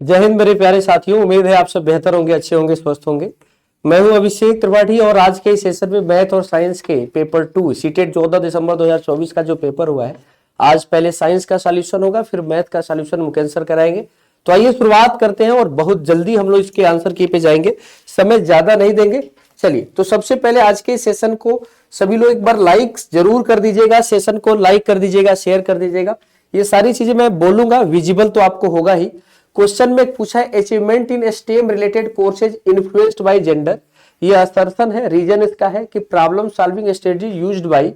जय हिंद मेरे प्यारे साथियों, उम्मीद है आप सब बेहतर होंगे, अच्छे होंगे, स्वस्थ होंगे। मैं हूं अभिषेक त्रिपाठी और आज के इस सेशन में मैथ और साइंस के पेपर 2 सीटेट 14 दिसंबर 2024 का जो पेपर हुआ है, आज पहले साइंस का सॉल्यूशन होगा, फिर मैथ का सॉल्यूशन मुकेश सर कराएंगे। तो आइए शुरुआत करते हैं और बहुत जल्दी हम लोग इसके आंसर की पे जाएंगे, समय ज्यादा नहीं देंगे। चलिए, तो सबसे पहले आज के सेशन को सभी लोग एक बार लाइक जरूर कर दीजिएगा, सेशन को लाइक कर दीजिएगा, शेयर कर दीजिएगा। ये सारी चीजें मैं बोलूंगा, विजिबल तो आपको होगा ही। क्वेश्चन में पूछा है achievement in STEM related courses influenced by gender. ये असर्शन है, रीजन इसका है कि problem solving strategy used by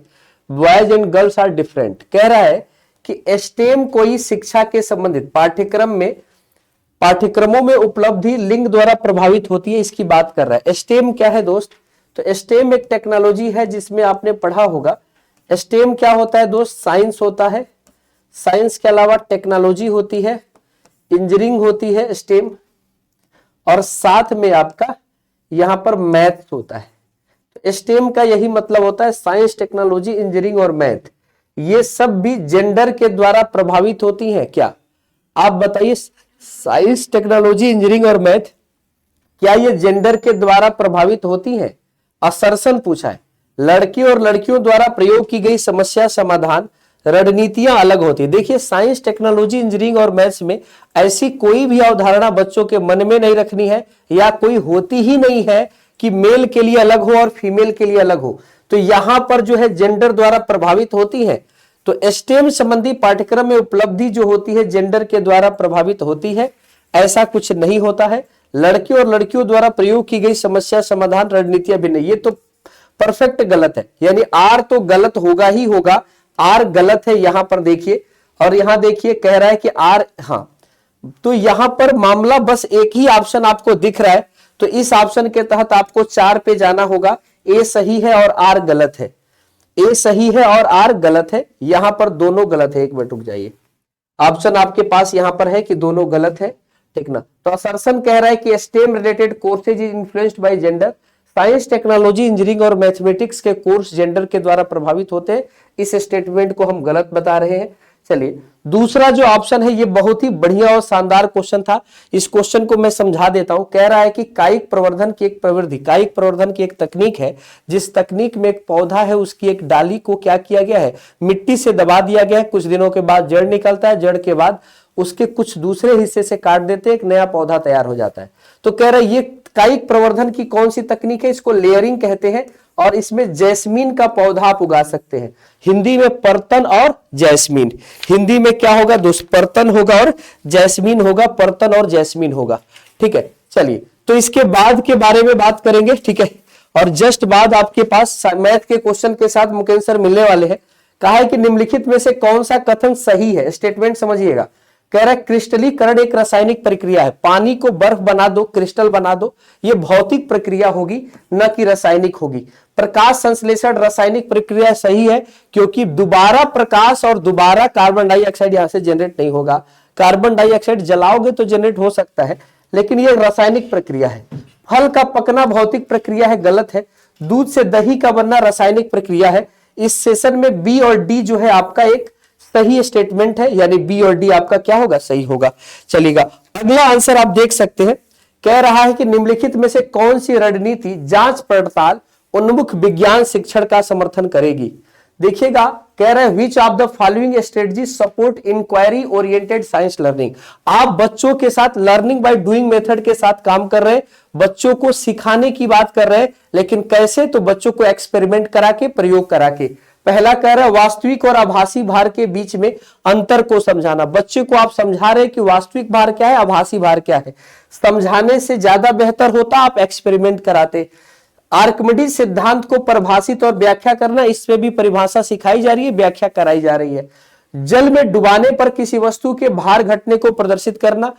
boys and girls are different. कह रहा है कि स्टेम कोई शिक्षा के संबंधित पाठ्यक्रमों में उपलब्धि लिंग द्वारा प्रभावित होती है, इसकी बात कर रहा है। स्टेम क्या है दोस्त? तो स्टेम एक टेक्नोलॉजी है जिसमें आपने पढ़ा होगा। स्टेम क्या होता है दोस्त? साइंस होता है, साइंस के अलावा टेक्नोलॉजी होती है, इंजीनियरिंग होती है स्टेम, और साथ में आपका यहां पर मैथ्स होता है। तो स्टेम का यही मतलब होता है, साइंस, टेक्नोलॉजी, इंजीनियरिंग और मैथ, ये सब भी जेंडर के द्वारा प्रभावित होती हैं क्या? आप बताइए, साइंस, टेक्नोलॉजी, इंजीनियरिंग और मैथ क्या ये जेंडर के द्वारा प्रभावित होती हैं? असर्शन पूछा है, लड़के और लड़कियों द्वारा प्रयोग की गई समस्या समाधान रणनीतियां अलग होती है। देखिए, साइंस, टेक्नोलॉजी, इंजीनियरिंग और मैथ्स में ऐसी कोई भी अवधारणा बच्चों के मन में नहीं रखनी है, या कोई होती ही नहीं है कि मेल के लिए अलग हो और फीमेल के लिए अलग हो। तो यहां पर जो है जेंडर द्वारा प्रभावित होती है। तो स्टेम संबंधी पाठ्यक्रम में उपलब्धि जो होती है जेंडर के द्वारा प्रभावित होती है, ऐसा कुछ नहीं होता है। लड़के और लड़कियों द्वारा प्रयोग की गई समस्या समाधान रणनीतियां भिन्न, ये तो परफेक्ट गलत है, यानी आर तो गलत होगा ही होगा। आर गलत है यहां पर देखिए, और यहां देखिए कह रहा है कि आर, हाँ, तो यहां पर मामला बस एक ही ऑप्शन आपको दिख रहा है, तो इस ऑप्शन के तहत आपको 4 पे जाना होगा। ए सही है और आर गलत है, ए सही है और आर गलत है, यहां पर दोनों गलत है। एक मिनट रुक जाइए, ऑप्शन आपके पास यहां पर है कि दोनों गलत है, ठीक ना। तो असर्शन कह रहा है कि stem related courses is influenced by gender, science, technology, engineering और मैथमेटिक्स के कोर्स जेंडर के द्वारा प्रभावित होते हैं। इस स्टेटमेंट को हम गलत बता रहे हैं। चलिए, दूसरा जो ऑप्शन है ये बहुत ही बढ़िया और शानदार क्वेश्चन था, इस क्वेश्चन को मैं समझा देता हूं। कह रहा है कि कायिक प्रवर्धन की एक प्रवृत्ति, कायिक प्रवर्धन की एक तकनीक है, जिस तकनीक में एक पौधा है, उसकी एक डाली को क्या किया गया है, मिट्टी से दबा दिया गया है। कुछ दिनों के बाद जड़ निकलता है, जड़ के बाद उसके कुछ दूसरे हिस्से से काट देते हैं, एक नया पौधा तैयार हो जाता है। तो कह रहा है ये कायिक प्रवर्धन की कौन सी तकनीक है? इसको लेयरिंग कहते हैं, और इसमें जैस्मीन का पौधा आप उगा सकते हैं। हिंदी में परतन और जैस्मीन, हिंदी में क्या होगा दोस्त? परतन होगा और जैस्मीन होगा, परतन और जैस्मीन होगा, ठीक है। चलिए, तो इसके बाद के बारे में बात करेंगे, ठीक है। और जस्ट बाद आपके पास मैथ के क्वेश्चन के साथ मुकेश सर मिलने वाले हैं। कहा है कि निम्नलिखित में से कौन सा कथन सही है? स्टेटमेंट समझिएगा। कह रहा है क्रिस्टलीकरण एक रासायनिक प्रक्रिया है, पानी को बर्फ बना दो, क्रिस्टल बना दो, ये भौतिक प्रक्रिया होगी, न कि रासायनिक होगी। प्रकाश संश्लेषण रासायनिक प्रक्रिया सही है, क्योंकि दोबारा प्रकाश और दोबारा कार्बन डाइऑक्साइड यहां से जनरेट नहीं होगा। कार्बन डाइऑक्साइड जलाओगे तो जनरेट हो सकता है, लेकिन यह रासायनिक प्रक्रिया है। फल का पकना भौतिक प्रक्रिया है, गलत है। दूध से दही का बनना रासायनिक प्रक्रिया है। इस सेशन में बी और डी जो है आपका एक सही स्टेटमेंट है, यानी बी और डी आपका क्या होगा? सही होगा। चलिएगा, अगला आंसर आप देख सकते हैं। कह रहा है कि निम्नलिखित में से कौन सी रणनीति जांच पड़ताल उन्मुख विज्ञान शिक्षण का समर्थन करेगी? देखिएगा, कह रहे हैं which of the following strategy support inquiry oriented science learning. आप बच्चों के साथ लर्निंग बाय डूइंग मेथड के साथ काम कर रहे हैं, बच्चों को सिखाने की बात कर रहे हैं, लेकिन कैसे? तो बच्चों को एक्सपेरिमेंट करा के, प्रयोग करा के। पहला कह रहा है वास्तविक और आभासी भार के बीच में अंतर को समझाना। बच्चे को आप समझा रहे हैं कि वास्तविक भार क्या है, आभासी भार क्या है। समझाने से ज्यादा बेहतर होता आप एक्सपेरिमेंट कराते। आर्किमिडीज सिद्धांत को परिभाषित और व्याख्या करना, इसमें भी परिभाषा सिखाई जा रही है, व्याख्या कराई जा रही है। जल में डुबाने पर किसी वस्तु के भार घटने को प्रदर्शित करना,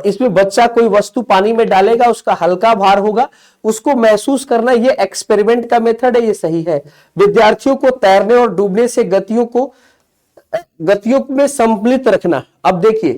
इसमें बच्चा कोई वस्तु पानी में डालेगा, उसका हल्का भार होगा, उसको महसूस करना, ये एक्सपेरिमेंट का मेथड है, ये सही है। विद्यार्थियों को तैरने और डूबने से गतियों में सम्मिलित रखना। अब देखिए,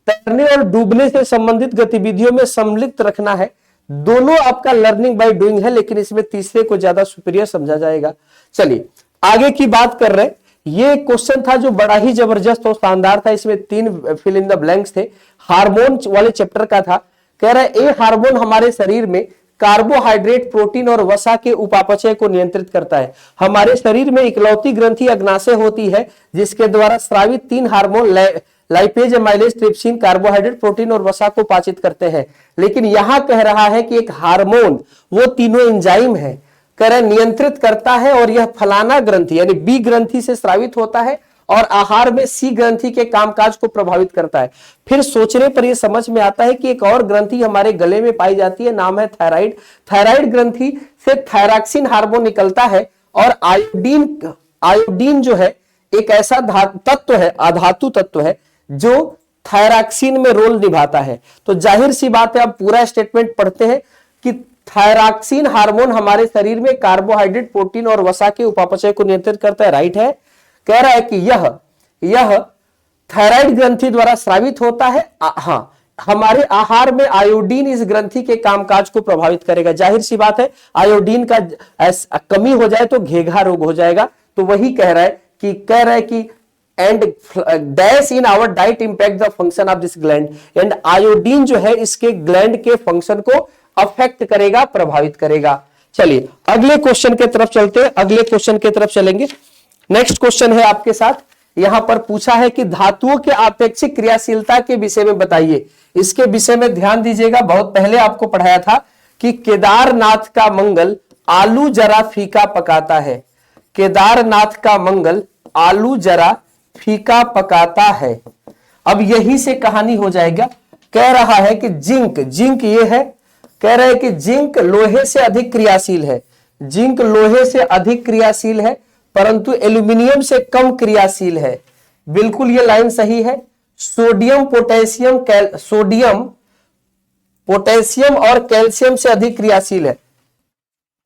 तैरने और डूबने से संबंधित गतिविधियों में सम्मिलित रखना है, दोनों आपका लर्निंग बाय डूइंग है, लेकिन इसमें तीसरे को ज्यादा सुपीरियर समझा जाएगा। चलिए, आगे की बात कर रहे हैं। ये क्वेश्चन था जो बड़ा ही जबरदस्त और शानदार था। इसमें 3 फिल इन द ब्लैंक्स थे, हार्मोन वाले चैप्टर का था। कह रहा है ए हार्मोन हमारे शरीर में कार्बोहाइड्रेट, प्रोटीन और वसा के उपापचय को नियंत्रित करता है। हमारे शरीर में इकलौती ग्रंथि अग्नाशय होती है जिसके द्वारा स्रावित 3 hormone lipase, amylase, trypsin carbohydrate, protein और वसा को पाचित करते हैं। लेकिन यहां कह रहा है कि एक हार्मोन, वो तीनों एंजाइम है, कह रहे नियंत्रित करता है और यह फलाना ग्रंथि यानी बी ग्रंथि से स्रावित होता है और आहार में सी ग्रंथि के कामकाज को प्रभावित करता है। फिर सोचने पर यह समझ में आता है कि एक और ग्रंथि हमारे गले में पाई जाती है, नाम है थायराइड। थायराइड ग्रंथि से थायरॉक्सिन हार्मोन निकलता है और आयोडीन जो है एक ऐसा तत्व है, अधातु तत्व है जो थायरॉक्सिन में रोल निभाता है। तो जाहिर सी बात है, आप पूरा स्टेटमेंट पढ़ते हैं कि थायरॉक्सिन हार्मोन हमारे शरीर में कार्बोहाइड्रेट, प्रोटीन और वसा के उपापचय को नियंत्रित करता है। राइट है। कह रहा है कि यह थायराइड ग्रंथि द्वारा स्रावित होता है। हाँ, हमारे आहार में आयोडीन इस ग्रंथि के कामकाज को प्रभावित करेगा। जाहिर सी बात है, आयोडीन का कमी हो जाए तो घेघा रोग हो जाएगा। तो वही कह रहा है कि and dash in our diet impact the function of this gland, and iodine जो है इसके ग्लैंड के फंक्शन को अफेक्ट करेगा, प्रभावित करेगा। चलिए अगले क्वेश्चन के तरफ चलते हैं, अगले क्वेश्चन के तरफ चलेंगे। नेक्स्ट क्वेश्चन है आपके साथ, यहां पर पूछा है कि धातुओं के आपेक्षिक क्रियाशीलता के विषय में बताइए। इसके विषय में ध्यान दीजिएगा, बहुत पहले आपको पढ़ाया था कि केदारनाथ का मंगल आलू जरा फीका पकाता है। केदारनाथ का मंगल आलू जरा फीका पकाता है। अब यही से कहानी हो जाएगा। कह रहा है कि जिंक ये है, कह रहा है कि जिंक लोहे से अधिक क्रियाशील है। जिंक लोहे से अधिक क्रियाशील है परंतु एल्यूमिनियम से कम क्रियाशील है। बिल्कुल ये लाइन सही है। सोडियम पोटेशियम और कैल्शियम से अधिक क्रियाशील है।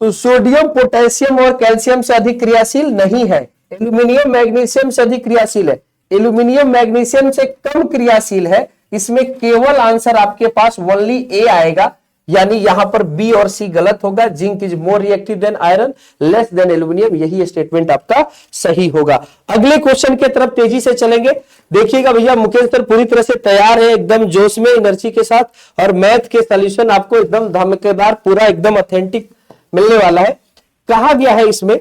तो सोडियम पोटेशियम और कैल्शियम से अधिक क्रियाशील नहीं है। एल्यूमिनियम मैग्नीशियम से अधिक क्रियाशील है। एल्यूमिनियम मैग्नीशियम से कम क्रियाशील है। इसमें केवल आंसर आपके पास ओनली ए आएगा, यानी यहां पर बी और सी गलत होगा। Zinc is more reactive than iron, less than aluminium, यही स्टेटमेंट आपका सही होगा। अगले क्वेश्चन के तरफ तेजी से चलेंगे। देखिएगा भैया, मुकेश सर पूरी तरह से तैयार है, एकदम जोश में, एनर्जी के साथ, और मैथ के सॉल्यूशन आपको एकदम धमाकेदार, पूरा एकदम ऑथेंटिक मिलने वाला है। कहा गया है इसमें,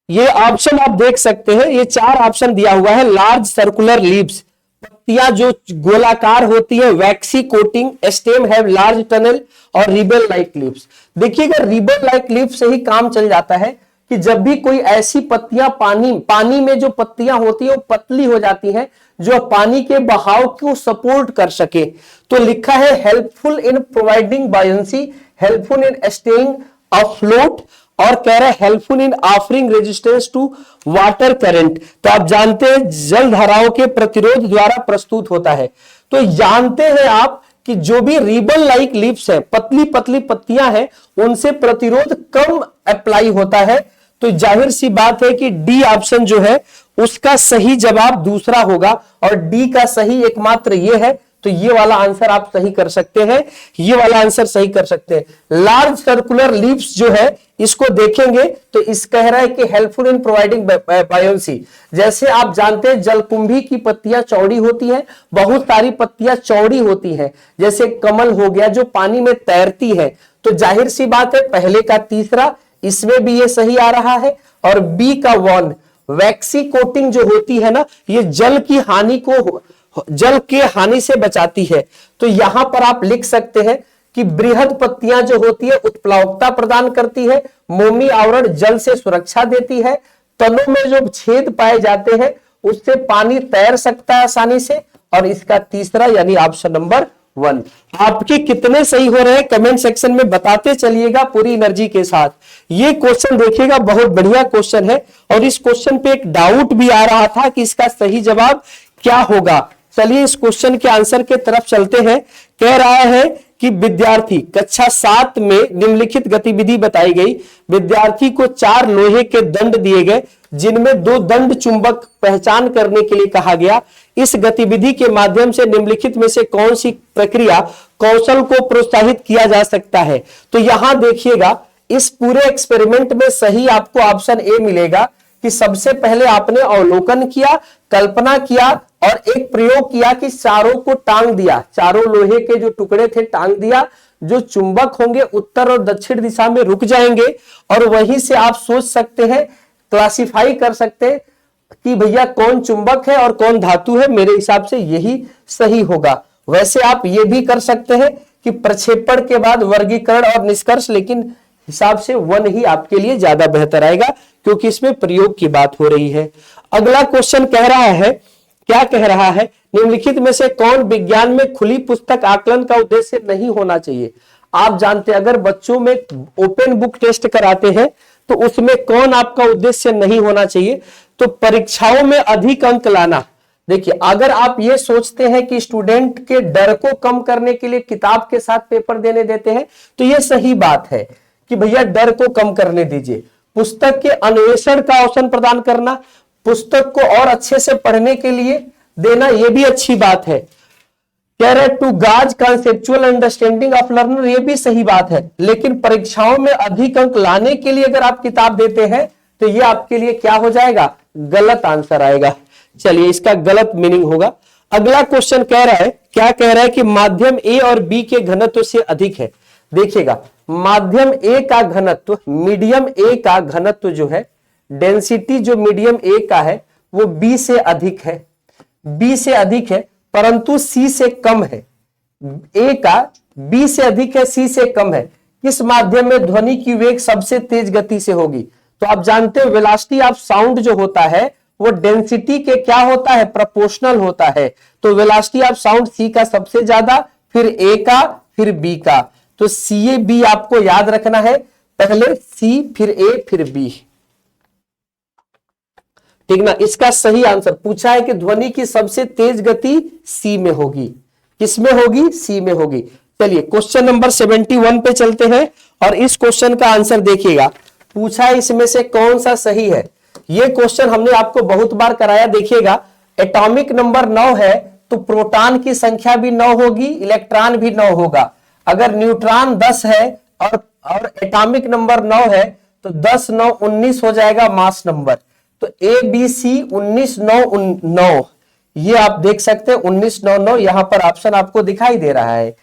ये ऑप्शन आप देख सकते हैं, ये 4 ऑप्शन दिया हुआ है। लार्ज सर्कुलर लीव्स, पत्तियां जो गोलाकार होती है, waxy coating, stem have large tunnel, और रिबन लाइक लीव्स। देखिएगा, रिबन लाइक लीव्स से ही काम चल जाता है कि जब भी कोई ऐसी पत्तियां पानी में जो पत्तियां होती है वो पतली हो जाती हैं, जो पानी के बहाव को सपोर्ट कर सके। तो लिखा है helpful in providing buoyancy, helpful in staying afloat, और कह रहा है helpful in offering resistance to water current. तो आप जानते हैं जल धाराओं के प्रतिरोध द्वारा प्रस्तुत होता है। तो जानते हैं आप कि जो भी रिबन लाइक लीव्स है, पतली पतली पत्तियां हैं, उनसे प्रतिरोध कम अप्लाई होता है। तो जाहिर सी बात है कि डी ऑप्शन जो है उसका सही जवाब दूसरा होगा, और डी का सही एकमात्र ये है। तो ये वाला आंसर आप सही कर सकते हैं, ये वाला आंसर सही कर सकते हैं। लार्ज सर्कुलर लीव्स जो है इसको देखेंगे तो इस कह रहा है कि हेल्पफुल इन प्रोवाइडिंग बायोन्सी। जैसे आप जानते हैं जलकुंभी की पत्तियां चौड़ी होती हैं, बहुत सारी पत्तियां चौड़ी होती हैं, जैसे कमल हो गया जो पानी में तैरती है। तो जाहिर सी बात है पहले का तीसरा, इसमें भी ये सही आ रहा है। और बी का 1 वैक्सी कोटिंग जो होती है ना, ये जल के हानि से बचाती है। तो यहां पर आप लिख सकते हैं कि बृहद पत्तियां जो होती है उत्प्लावकता प्रदान करती है, मोमी आवरण जल से सुरक्षा देती है, तनों में जो छेद पाए जाते हैं उससे पानी तैर सकता है आसानी से। और इसका तीसरा यानी ऑप्शन नंबर 1। आपके कितने सही हो रहे हैं कमेंट सेक्शन में बताते चलिएगा पूरी एनर्जी के साथ। ये क्वेश्चन देखिएगा, बहुत बढ़िया क्वेश्चन है, और इस क्वेश्चन पे एक डाउट भी आ रहा था कि इसका सही जवाब क्या होगा। चलिए इस क्वेश्चन के आंसर के तरफ चलते हैं। कह रहा है कि विद्यार्थी कक्षा 7 में निम्नलिखित गतिविधि बताई गई। विद्यार्थी को 4 लोहे के दंड दिए गए जिनमें 2 दंड चुंबक पहचान करने के लिए कहा गया। इस गतिविधि के माध्यम से निम्नलिखित में से कौन सी प्रक्रिया कौशल को प्रोत्साहित किया जा सकता है। तो यहां देखिएगा, इस पूरे एक्सपेरिमेंट में सही आपको ऑप्शन ए मिलेगा कि सबसे पहले आपने अवलोकन किया, कल्पना किया और एक प्रयोग किया कि चारों को टांग दिया, चारों लोहे के जो टुकड़े थे टांग दिया, जो चुंबक होंगे उत्तर और दक्षिण दिशा में रुक जाएंगे और वहीं से आप सोच सकते हैं, क्लासिफाई कर सकते हैं कि भैया कौन चुंबक है और कौन धातु है। मेरे हिसाब से यही सही होगा। वैसे आप ये भी कर सकते हैं कि प्रक्षेपण के बाद वर्गीकरण और निष्कर्ष, लेकिन हिसाब से 1 ही आपके लिए ज्यादा बेहतर आएगा क्योंकि इसमें प्रयोग की बात हो रही है। अगला क्वेश्चन कह रहा है, क्या कह रहा है, निम्नलिखित में से कौन विज्ञान में खुली पुस्तक आकलन का उद्देश्य नहीं होना चाहिए। आप जानते हैं अगर बच्चों में ओपन बुक टेस्ट कराते हैं तो उसमें कौन आपका उद्देश्य नहीं होना चाहिए, तो परीक्षाओं में अधिक अंक लाना। देखिए अगर आप ये सोचते हैं कि स्टूडेंट के डर को कम करने के लिए किताब के साथ पेपर देने देते हैं तो ये सही बात है कि भैया डर को कम करने दीजिए। पुस्तक के अन्वेषण का अवसर प्रदान करना, पुस्तक को और अच्छे से पढ़ने के लिए देना, यह भी अच्छी बात है। कह रहे टू गाज कंसेप्चुअल अंडरस्टैंडिंग ऑफ लर्नर, ये भी सही बात है। लेकिन परीक्षाओं में अधिक अंक लाने के लिए अगर आप किताब देते हैं तो ये आपके लिए क्या हो जाएगा, गलत आंसर आएगा। चलिए इसका गलत मीनिंग होगा। अगला क्वेश्चन कह रहा है, क्या कह रहा है कि माध्यम ए और बी के घनत्व से अधिक है। देखिएगा माध्यम ए का घनत्व, मीडियम ए का घनत्व जो है, डेंसिटी जो मीडियम ए का है वो बी से अधिक है, बी से अधिक है परंतु सी से कम है। ए का बी से अधिक है, सी से कम है। किस माध्यम में ध्वनि की वेग सबसे तेज गति से होगी। तो आप जानते हो वेलोसिटी ऑफ साउंड जो होता है वो डेंसिटी के क्या होता है, प्रोपोर्शनल होता है। तो वेलोसिटी ऑफ साउंड सी का सबसे ज्यादा, फिर ए का, फिर बी का। तो सी ए बी आपको याद रखना है, पहले सी फिर ए फिर बी, ठीक ना। इसका सही आंसर पूछा है कि ध्वनि की सबसे तेज गति सी में होगी। किसमें होगी, सी में होगी। चलिए क्वेश्चन नंबर 71 पे चलते हैं और इस क्वेश्चन का आंसर देखिएगा। पूछा है इसमें से कौन सा सही है। यह क्वेश्चन हमने आपको बहुत बार कराया। देखिएगा एटॉमिक नंबर 9 है तो प्रोटॉन की संख्या भी 9 होगी, इलेक्ट्रॉन भी 9 होगा। अगर न्यूट्रॉन 10 है और एटॉमिक नंबर 9 है तो 10 9 19 हो जाएगा मास नंबर। तो ए बी सी 19 9 9, ये आप देख सकते हैं 19 9 9, यहां पर ऑप्शन आपको दिखाई दे रहा है।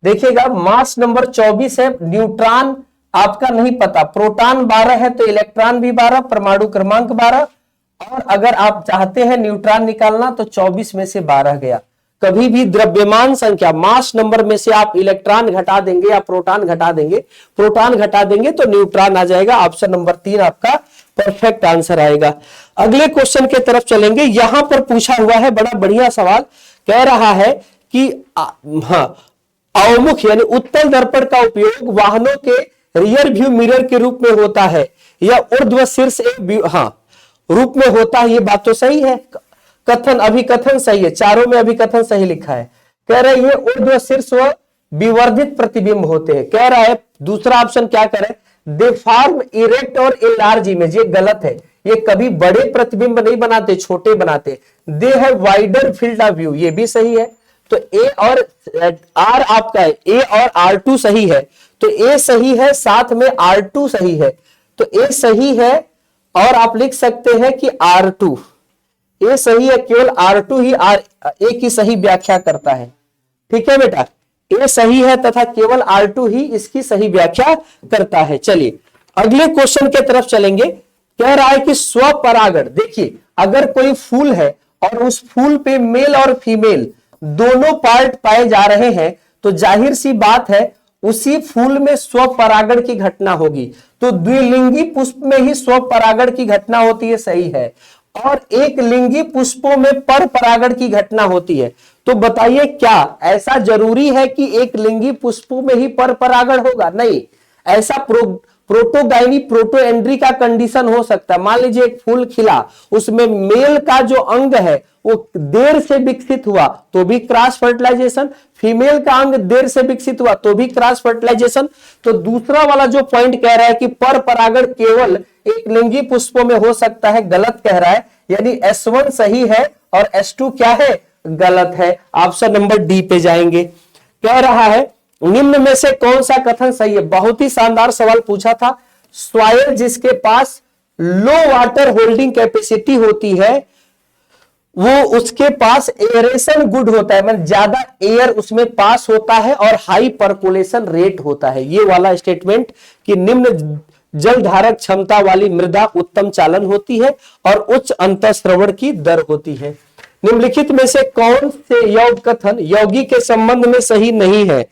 देखिएगा मास नंबर 24 है, न्यूट्रॉन आपका नहीं पता, प्रोटॉन 12 है तो इलेक्ट्रॉन भी 12, परमाणु क्रमांक 12। और अगर आप चाहते हैं न्यूट्रॉन निकालना तो 24 में से 12 गया। कभी भी द्रव्यमान संख्या मास नंबर में से आप इलेक्ट्रॉन घटा देंगे या प्रोटॉन घटा देंगे, प्रोटॉन घटा देंगे तो न्यूट्रॉन आ जाएगा। ऑप्शन नंबर 3 आपका परफेक्ट आंसर आएगा। अगले क्वेश्चन के तरफ चलेंगे। यहां पर पूछा हुआ है बड़ा बढ़िया सवाल, कह रहा है कि अवमुख यानी उत्तल दर्पण का उपयोग वाहनों के रियर व्यू मिरर के रूप में होता है या ऊर्ध्व शीर्ष रूप में होता है। ये बात तो सही है, कथन अभिकथन सही है, चारों में अभिकथन सही लिखा है। कह रहे ये ऊर्ध्व शीर्ष व विवर्धित प्रतिबिंब होते हैं। कह रहा है दूसरा ऑप्शन क्या करे, दे फॉर्म इरेक्ट और ए लार्ज इमेज। ये गलत है, ये कभी बड़े प्रतिबिंब नहीं बनाते, छोटे बनाते। They have wider field of view, ये भी सही है। तो ए और आर आपका है, ए और R2 सही है। तो ए सही है, साथ में R2 सही है। तो ए सही है और आप लिख सकते हैं कि R2, ए सही है, केवल R2 ही ए की सही व्याख्या करता है। ठीक है बेटा, ए सही है तथा केवल R2 ही इसकी सही व्याख्या करता है। चलिए अगले क्वेश्चन के तरफ चलेंगे। कह रहा है कि स्वपरागण, देखिए अगर कोई फूल है और उस फूल पे मेल और फीमेल दोनों पार्ट पाए जा रहे हैं तो जाहिर सी बात है उसी फूल में स्वपरागण की घटना होगी। तो द्विलिंगी पुष्प में ही स्वपरागण की घटना होती है, सही है। और एक लिंगी पुष्पों में पर परागण की घटना होती है। तो बताइए क्या ऐसा जरूरी है कि एक लिंगी पुष्पों में ही पर परागण होगा? नहीं, ऐसा प्रोटोगाइनी प्रोटोएंड्री का कंडीशन हो सकता है। मान लीजिए एक फूल खिला, उसमें मेल का जो अंग है वो देर से विकसित हुआ तो भी क्रॉस फर्टिलाइजेशन, फीमेल का अंग देर से विकसित हुआ तो भी क्रॉस फर्टिलाइजेशन। तो दूसरा वाला जो पॉइंट कह रहा है कि पर परागण केवल एक लिंगी पुष्पों में हो सकता है, गलत कह रहा है। यानी S1 सही है और S2 क्या है, गलत है। ऑप्शन नंबर डी पे जाएंगे। कह रहा है निम्न में से कौन सा कथन सही है। बहुत ही शानदार सवाल पूछा था। सॉइल जिसके पास लो वाटर होल्डिंग कैपेसिटी होती है, वो उसके पास एरेशन गुड होता है, मतलब ज्यादा एयर उसमें पास होता है और हाई परकोलेशन रेट होता है। ये वाला स्टेटमेंट कि निम्न जल धारक क्षमता वाली मृदा उत्तम चालन होती है और उच्च अंतःस्रवण की दर होती है। निम्नलिखित में से कौन से योग कथन यौगिक के संबंध में सही नहीं है?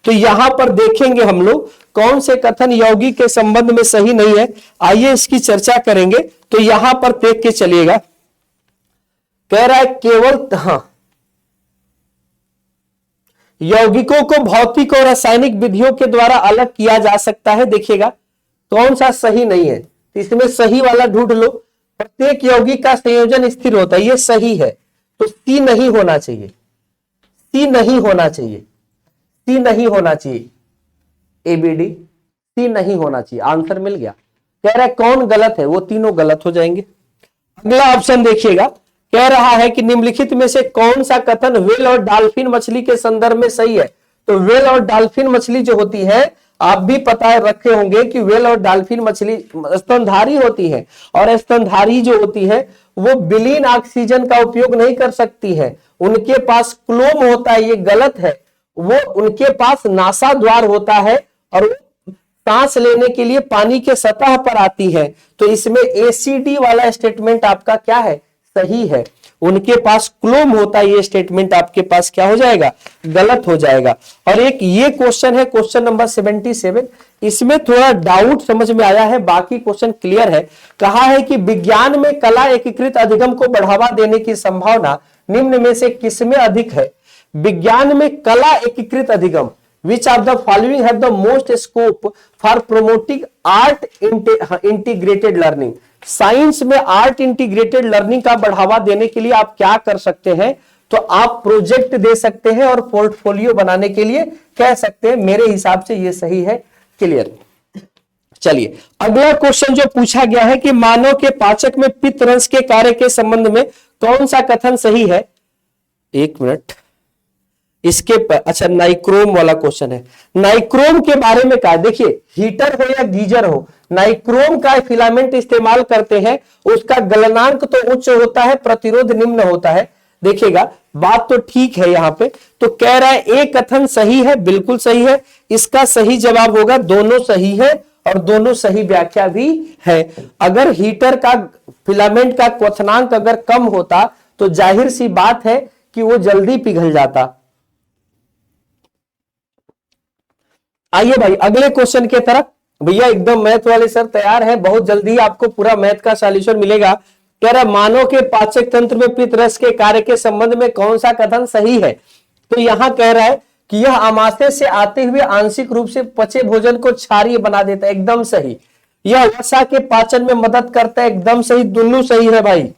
तो यहां पर देखेंगे हम लोग कौन से कथन यौगिक के संबंध में सही नहीं है। आइए इसकी चर्चा करेंगे। तो यहां पर देख के चलिएगा, कह रहा है केवल यौगिकों को भौतिक और रासायनिक विधियों के द्वारा अलग किया जा सकता है। देखिएगा कौन सा सही नहीं है, तो इसमें सही वाला ढूंढ लो। प्रत्येक यौगिक का संयोजन स्थिर होता है, ये सही है। तो सी नहीं होना चाहिए, सी नहीं होना चाहिए, सी नहीं होना चाहिए, एबीडी सी नहीं होना चाहिए। आंसर मिल गया। कह रहा है कौन गलत है, वो तीनों गलत हो जाएंगे। अगला ऑप्शन देखिएगा, कह रहा है कि निम्नलिखित में से कौन सा कथन व्हेल और डॉल्फिन मछली के संदर्भ में सही है? तो व्हेल और डॉल्फिन मछली जो होती है, आप भी पता है रखे होंगे कि व्हेल और डॉल्फिन मछली स्तनधारी होती है, और स्तनधारी जो होती है वो बिलीन ऑक्सीजन का उपयोग नहीं कर सकती है, उनके पास क्लोम होता है। ये गलत है, वो उनके पास नासा द्वार होता है और सांस लेने के लिए पानी के सतह पर आती है। तो इसमें एसीडी वाला स्टेटमेंट आपका क्या है, सही है। उनके पास क्लोम होता है, ये स्टेटमेंट आपके पास क्या हो जाएगा, गलत हो जाएगा। और एक ये क्वेश्चन है, क्वेश्चन नंबर 77, इसमें थोड़ा डाउट समझ में आया है, बाकी क्वेश्चन क्लियर है। कहा है कि विज्ञान में कला एकीकृत अधिगम को बढ़ावा देने की संभावना निम्न में से किसमें अधिक है? विज्ञान में कला एकीकृत अधिगम, which of the following have the most scope for promoting art integrated learning? Science में आर्ट इंटीग्रेटेड लर्निंग का बढ़ावा देने के लिए आप क्या कर सकते हैं? तो आप प्रोजेक्ट दे सकते हैं और पोर्टफोलियो बनाने के लिए कह सकते हैं। मेरे हिसाब से ये सही है। क्लियर। चलिए अगला क्वेश्चन जो पूछा गया है कि मानव के पाचक में पित्त रस के कार्य के संबंध में कौन सा कथन सही है? एक मिनट, इसके अच्छा नाइक्रोम वाला क्वेश्चन है। नाइक्रोम के बारे में कहा, देखिए हीटर हो या गीजर हो, नाइक्रोम का फिलामेंट इस्तेमाल करते हैं, उसका गलनांक तो उच्च होता है, प्रतिरोध निम्न होता है। देखिएगा बात तो ठीक है यहां पे। तो कह रहा है एक कथन सही है, बिल्कुल सही है। इसका सही जवाब होगा दोनों सही है और दोनों सही व्याख्या भी है। अगर हीटर का फिलामेंट का क्वथनांक अगर कम होता तो जाहिर सी बात है कि वो जल्दी पिघल जाता। आइए भाई अगले क्वेश्चन के तरफ। भैया एकदम मैथ वाले सर तैयार है, बहुत जल्दी आपको पूरा मैथ का सॉल्यूशन मिलेगा। कह रहा है मानव के पाचक तंत्र में पित्त रस के कार्य के संबंध में कौन सा कथन सही है? तो यहां कह रहा है कि यह आमाशय से आते हुए आंशिक रूप से पचे भोजन को क्षारीय बना देता है, एकदम सही। यह वसा के पाचन में मदद करता है, एकदम सही, दोनों सही है भाई।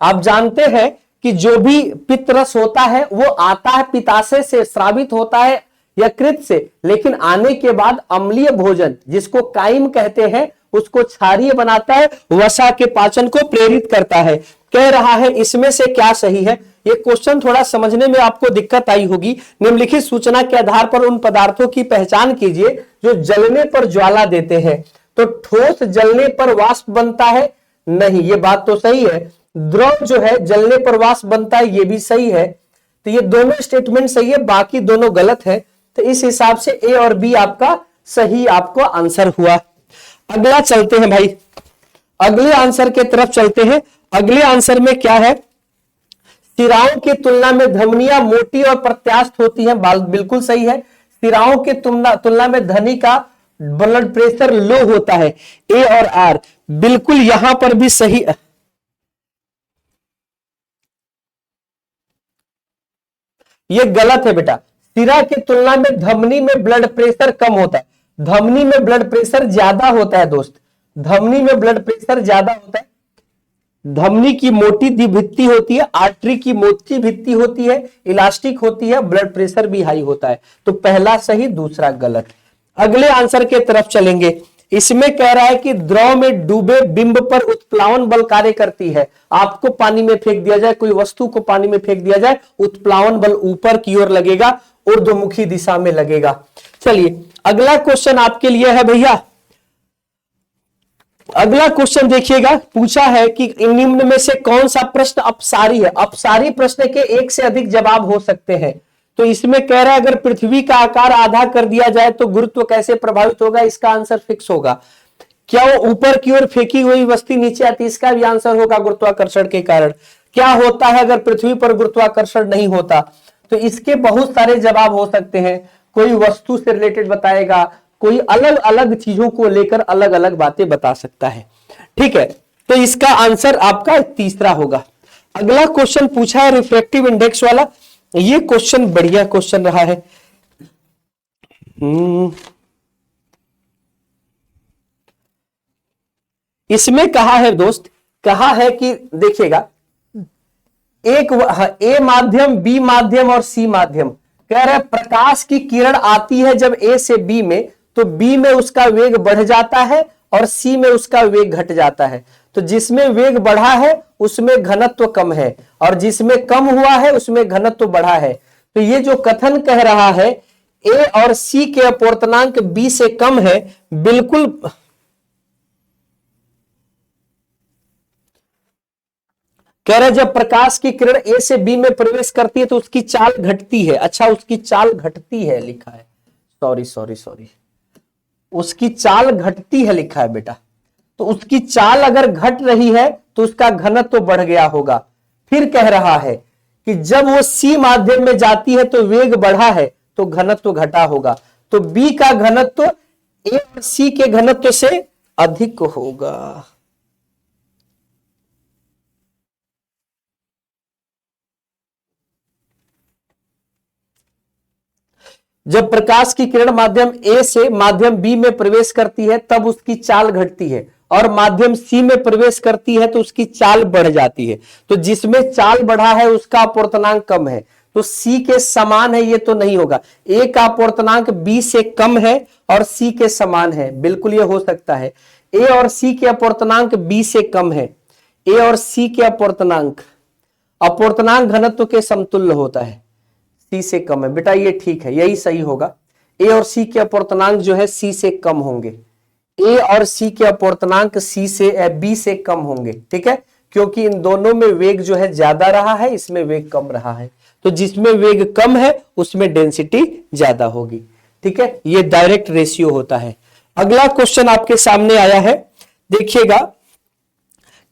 आप जानते हैं कि जो भी पित्त रस होता है वो आता है पित्ताशय से, स्रावित होता है यकृत से, लेकिन आने के बाद अम्लीय भोजन जिसको काइम कहते हैं उसको क्षारीय बनाता है, वसा के पाचन को प्रेरित करता है। कह रहा है इसमें से क्या सही है? ये क्वेश्चन थोड़ा समझने में आपको दिक्कत आई होगी। निम्नलिखित सूचना के आधार पर उन पदार्थों की पहचान कीजिए जो जलने पर ज्वाला देते हैं। तो ठोस जलने पर वाष्प बनता है, नहीं, ये बात तो सही है। द्रव जो है जलने पर वाष्प बनता है, ये भी सही है। तो ये दोनों स्टेटमेंट सही है, बाकी दोनों गलत है। तो इस हिसाब से ए और बी आपका सही आपको आंसर हुआ। अगला चलते हैं भाई, अगले आंसर के तरफ चलते हैं। अगले आंसर में क्या है? सिराओं की तुलना में धमनियां मोटी और प्रत्यास्थ होती हैं, बिल्कुल सही है। सिराओं की तुलना में धनी का ब्लड प्रेशर लो होता है, ए और आर, बिल्कुल यहां पर भी सही। ये गलत है बेटा। सिरा की तुलना में धमनी में ब्लड प्रेशर कम होता है, धमनी में ब्लड प्रेशर ज्यादा होता है दोस्त, धमनी में ब्लड प्रेशर ज्यादा होता है। धमनी की मोटी भित्ति होती है, आर्टरी की मोटी भित्ति होती है, इलास्टिक होती है, ब्लड प्रेशर भी हाई होता है। तो पहला सही, दूसरा गलत। अगले आंसर के तरफ चलेंगे। इसमें कह रहा है कि द्रव में डूबे बिंब पर उत्प्लावन बल कार्य करती है। आपको पानी में फेंक दिया जाए, कोई वस्तु को पानी में फेंक दिया जाए, उत्प्लावन बल ऊपर की ओर लगेगा, ऊर्ध्वमुखी दिशा में लगेगा। चलिए अगला क्वेश्चन आपके लिए है भैया, अगला क्वेश्चन देखिएगा, पूछा है कि निम्न में से कौन सा प्रश्न अपसारी है। अपसारी प्रश्न के एक से अधिक जवाब हो सकते हैं। तो इसमें कह रहा है अगर पृथ्वी का आकार आधा कर दिया जाए तो गुरुत्व कैसे प्रभावित होगा, इसका आंसर फिक्स होगा। क्या वो ऊपर की ओर फेंकी हुई वस्तु नीचे आती, इसका भी आंसर होगा गुरुत्वाकर्षण के कारण। क्या होता है अगर पृथ्वी पर गुरुत्वाकर्षण नहीं होता, तो इसके बहुत सारे जवाब हो सकते हैं। कोई वस्तु से रिलेटेड बताएगा, कोई अलग अलग चीजों को लेकर अलग अलग बातें बता सकता है। ठीक है, तो इसका आंसर आपका तीसरा होगा। अगला क्वेश्चन पूछा है रिफ्रैक्टिव इंडेक्स वाला। ये क्वेश्चन बढ़िया क्वेश्चन रहा है। इसमें कहा है दोस्त, कहा है कि देखिएगा, एक ए माध्यम, बी माध्यम और सी माध्यम। कह रहे प्रकाश की किरण आती है जब ए से बी में, तो बी में उसका वेग बढ़ जाता है और सी में उसका वेग घट जाता है। तो जिसमें वेग बढ़ा है उसमें घनत्व कम है, और जिसमें कम हुआ है उसमें घनत्व बढ़ा है। तो ये जो कथन कह रहा है ए और सी के अपूर्णांक बी से कम है, बिल्कुल कह रहे जब प्रकाश की किरण ए से बी में प्रवेश करती है तो उसकी चाल घटती है। अच्छा, उसकी चाल घटती है लिखा है, सॉरी, उसकी चाल घटती है लिखा है बेटा। तो उसकी चाल अगर घट रही है तो उसका घनत्व बढ़ गया होगा। फिर कह रहा है कि जब वो सी माध्यम में जाती है तो वेग बढ़ा है तो घनत्व घटा होगा। तो बी का घनत्व ए और सी के घनत्व से अधिक होगा। जब प्रकाश की किरण माध्यम ए से माध्यम बी में प्रवेश करती है तब उसकी चाल घटती है, और माध्यम सी में प्रवेश करती है तो उसकी चाल बढ़ जाती है। तो जिसमें चाल बढ़ा है उसका अपूर्णांक कम है, तो सी के समान है ये तो नहीं होगा। ए का अपूर्णांक बी से कम है और सी के समान है, बिल्कुल ये हो सकता है। ए और सी के अपूर्णांक बी से कम है। ए और सी के अपूर्णांक घनत्व के समतुल्य होता है, सी से कम है बेटा, ये ठीक है, यही सही होगा। ए और सी के अपूर्णांक जो है सी से कम होंगे। ए और सी के अपूर्णांक सी से बी से कम होंगे, ठीक है, क्योंकि इन दोनों में वेग जो है ज्यादा रहा है, इसमें वेग कम रहा है। तो जिसमें वेग कम है उसमें डेंसिटी ज्यादा होगी। ठीक है, ये डायरेक्ट रेशियो होता है। अगला क्वेश्चन आपके सामने आया है, देखिएगा।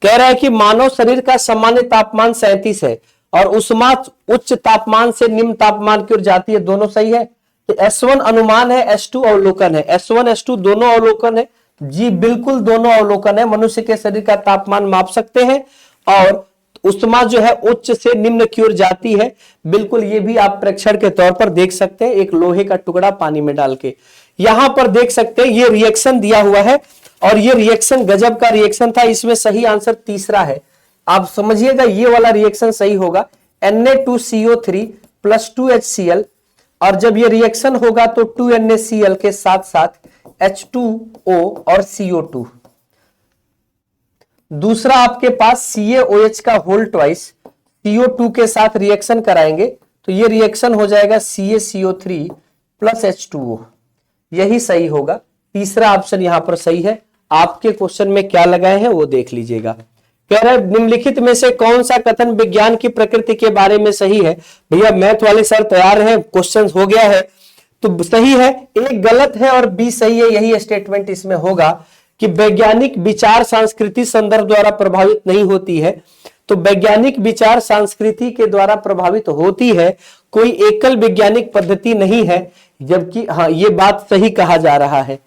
कह रहा है कि मानव शरीर का सामान्य तापमान 37 है और ऊष्मा उच्च तापमान से निम्न तापमान की ओर जाती है, दोनों सही है। तो S1 अनुमान है, S2 अवलोकन है। S1 S2 दोनों अवलोकन है जी, बिल्कुल दोनों अवलोकन है। मनुष्य के शरीर का तापमान माप सकते हैं और ऊष्मा जो है उच्च से निम्न की ओर जाती है, बिल्कुल ये भी आप प्रेक्षण के तौर पर देख सकते हैं, एक लोहे का टुकड़ा पानी में डाल के। यहां पर देख सकते हैं ये रिएक्शन दिया हुआ है और ये रिएक्शन गजब का रिएक्शन था। इसमें सही आंसर तीसरा है, आप समझिएगा ये वाला रिएक्शन सही होगा। Na2CO3 प्लस 2HCl, और जब ये रिएक्शन होगा तो 2NaCl के साथ साथ H2O और CO2। दूसरा आपके पास CaOH का होल ट्वाइस CO2 के साथ रिएक्शन कराएंगे तो ये रिएक्शन हो जाएगा CaCO3 प्लस H2O, यही सही होगा। तीसरा ऑप्शन यहां पर सही है। आपके क्वेश्चन में क्या लगाए हैं वो देख लीजिएगा। कह रहा है निम्नलिखित में से कौन सा कथन विज्ञान की प्रकृति के बारे में सही है। भैया मैथ वाले सर तैयार हैं, क्वेश्चन हो गया है तो सही है, एक गलत है और बी सही है। यही स्टेटमेंट इसमें होगा कि वैज्ञानिक विचार सांस्कृतिक संदर्भ द्वारा प्रभावित नहीं होती है। तो वैज्ञानिक विचार संस्कृति के द्वारा प्रभावित होती है, कोई एकल वैज्ञानिक पद्धति नहीं है, जबकि हाँ ये बात सही कहा जा रहा है।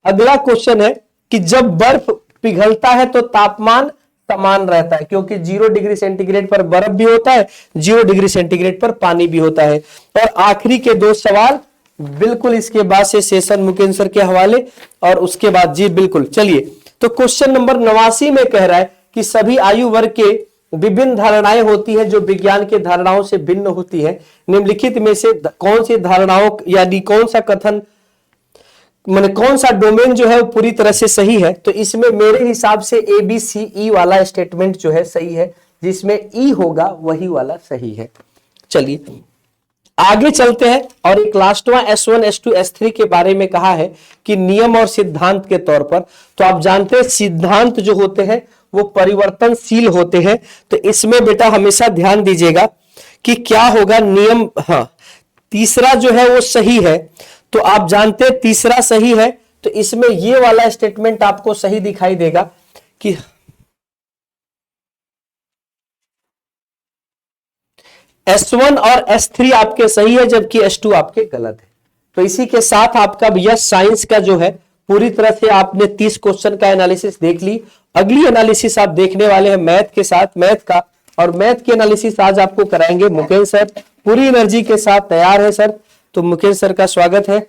अगला क्वेश्चन है कि जब बर्फ पिघलता है तो तापमान समान रहता है, क्योंकि 0 डिग्री सेंटीग्रेड पर बर्फ भी होता है, 0 डिग्री सेंटीग्रेड पर पानी भी होता है। और आखिरी के दो सवाल बिल्कुल इसके बाद से सेशन मुकेंद्र सर के हवाले और उसके बाद जी बिल्कुल। चलिए तो क्वेश्चन नंबर 89 में कह रहा है कि सभी आयु वर्ग के विभिन्न धारणाएं होती हैं जो विज्ञान के धारणाओं से भिन्न होती है। निम्नलिखित में से कौन सी धारणाओं यानी कौन सा कथन मैंने कौन सा डोमेन जो है वो पूरी तरह से सही है। तो इसमें मेरे हिसाब से ABCE वाला स्टेटमेंट जो है सही है, जिसमें ई होगा वही वाला सही है। चलिए आगे चलते हैं और एक लास्टवा S1 S2 S3 के बारे में कहा है कि नियम और सिद्धांत के तौर पर। तो आप जानते हैं सिद्धांत जो होते हैं वो परिवर्तनशील होते हैं, तो इसमें बेटा हमेशा ध्यान दीजिएगा कि क्या होगा नियम। हाँ, तीसरा जो है वो सही है, तो आप जानते हैं तीसरा सही है, तो इसमें ये वाला स्टेटमेंट आपको सही दिखाई देगा कि S1 और S3 आपके सही है जबकि S2 आपके गलत है। तो इसी के साथ आपका यह साइंस का जो है पूरी तरह से आपने 30 क्वेश्चन का एनालिसिस देख ली। अगली एनालिसिस आप देखने वाले हैं मैथ के साथ, मैथ का, और मैथ की एनालिसिस आज आपको कराएंगे मुकेश सर, पूरी एनर्जी के साथ तैयार है सर। तो मुकेश सर का स्वागत है।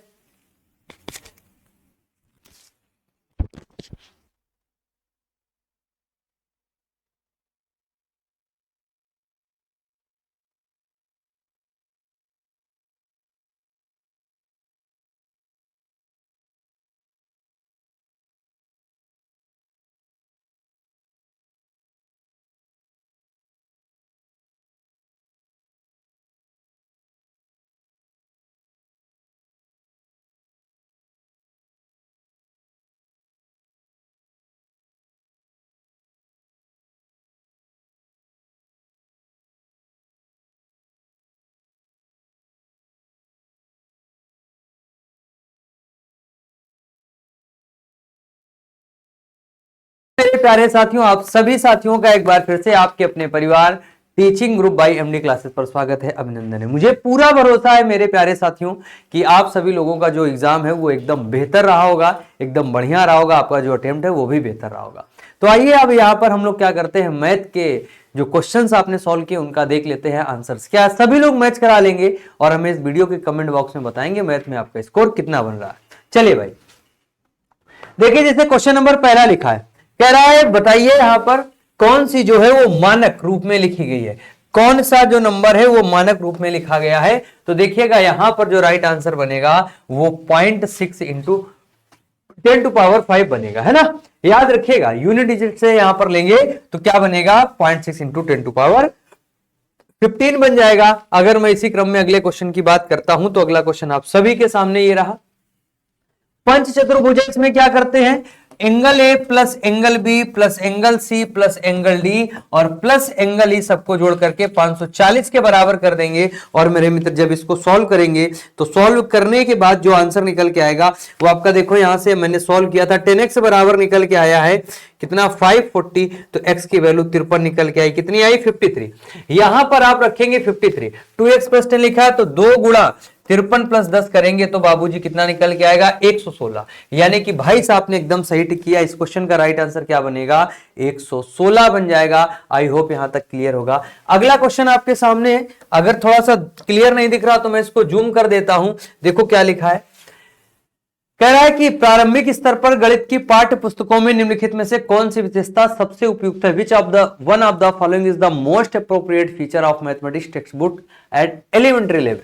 मेरे प्यारे साथियों, आप सभी साथियों का एक बार फिर से आपके अपने परिवार teaching group by MD classes पर स्वागत है, अभिनंदन है। मुझे पूरा भरोसा है मेरे प्यारे साथियों कि आप सभी लोगों का जो एग्जाम है वो एकदम बेहतर रहा होगा, एकदम बढ़िया रहा होगा, आपका जो अटेम्प्ट है वो भी बेहतर रहा होगा। तो आइए अब यहाँ पर हम लोग क्या करते हैं, मैथ के जो क्वेश्चंस आपने सॉल्व किए उनका देख लेते हैं आंसर्स। क्या सभी लोग मैच करा लेंगे और हमें इस वीडियो के कमेंट बॉक्स में बताएंगे मैथ में आपका स्कोर कितना बन रहा है। चलिए भाई देखिए, जैसे क्वेश्चन नंबर पहला लिखा है, कह रहा है बताइए यहां पर कौन सी जो है वो मानक रूप में लिखी गई है, कौन सा जो नंबर है वो मानक रूप में लिखा गया है। तो देखिएगा यहां पर जो राइट आंसर बनेगा वो 0.6 इंटू 10 टू पावर 5 बनेगा, है ना। याद रखिएगा यूनिट डिजिट से यहां पर लेंगे तो क्या बनेगा, 0.6 इंटू 10 टू पावर 15 बन जाएगा। अगर मैं इसी क्रम में अगले क्वेश्चन की बात करता हूं तो अगला क्वेश्चन आप सभी के सामने ये रहा। पंचचतुर्भुज में क्या करते हैं, angle A plus angle B plus angle C plus angle D और प्लस एंगल ई सबको जोड़ करके 540 के बराबर कर देंगे। और मेरे मित्र जब इसको सॉल्व करेंगे तो सॉल्व करने के बाद जो आंसर निकल के आएगा वो आपका देखो, यहां से मैंने सॉल्व किया था 10x बराबर निकल के आया है कितना, 540। तो x की वैल्यू 53 निकल के आई, कितनी आई 53। यहां पर आप रखेंगे 53, 2x प्लस 10 लिखा है तो 2 गुणा 53 प्लस 10 करेंगे तो बाबूजी कितना निकल के आएगा, 116। यानी कि भाई साहब ने एकदम सही टिक किया। इस क्वेश्चन का राइट आंसर क्या बनेगा, 116 बन जाएगा। आई होप यहां तक क्लियर होगा। अगला क्वेश्चन आपके सामने है, अगर थोड़ा सा क्लियर नहीं दिख रहा तो मैं इसको जूम कर देता हूं। देखो क्या लिखा है, कह रहा है कि प्रारंभिक स्तर पर गणित की पाठ्य पुस्तकों में निम्नलिखित में से कौन सी विशेषता सबसे उपयुक्त है, which of the one of the following is the most appropriate feature of mathematics text book at elementary level.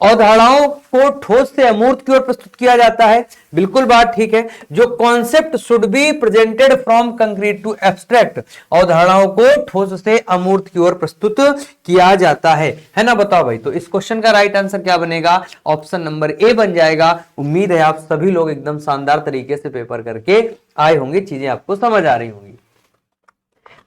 अवधारणाओं को ठोस से अमूर्त की ओर प्रस्तुत किया जाता है, बिल्कुल बात ठीक है। जो concept should be presented from concrete to abstract, अवधारणाओं को ठोस से अमूर्त की ओर प्रस्तुत किया जाता है ना। बताओ भाई, तो इस क्वेश्चन का राइट आंसर क्या बनेगा, ऑप्शन नंबर ए बन जाएगा। उम्मीद है आप सभी लोग एकदम शानदार तरीके से पेपर करके आए होंगे, चीजें आपको समझ आ रही होंगी।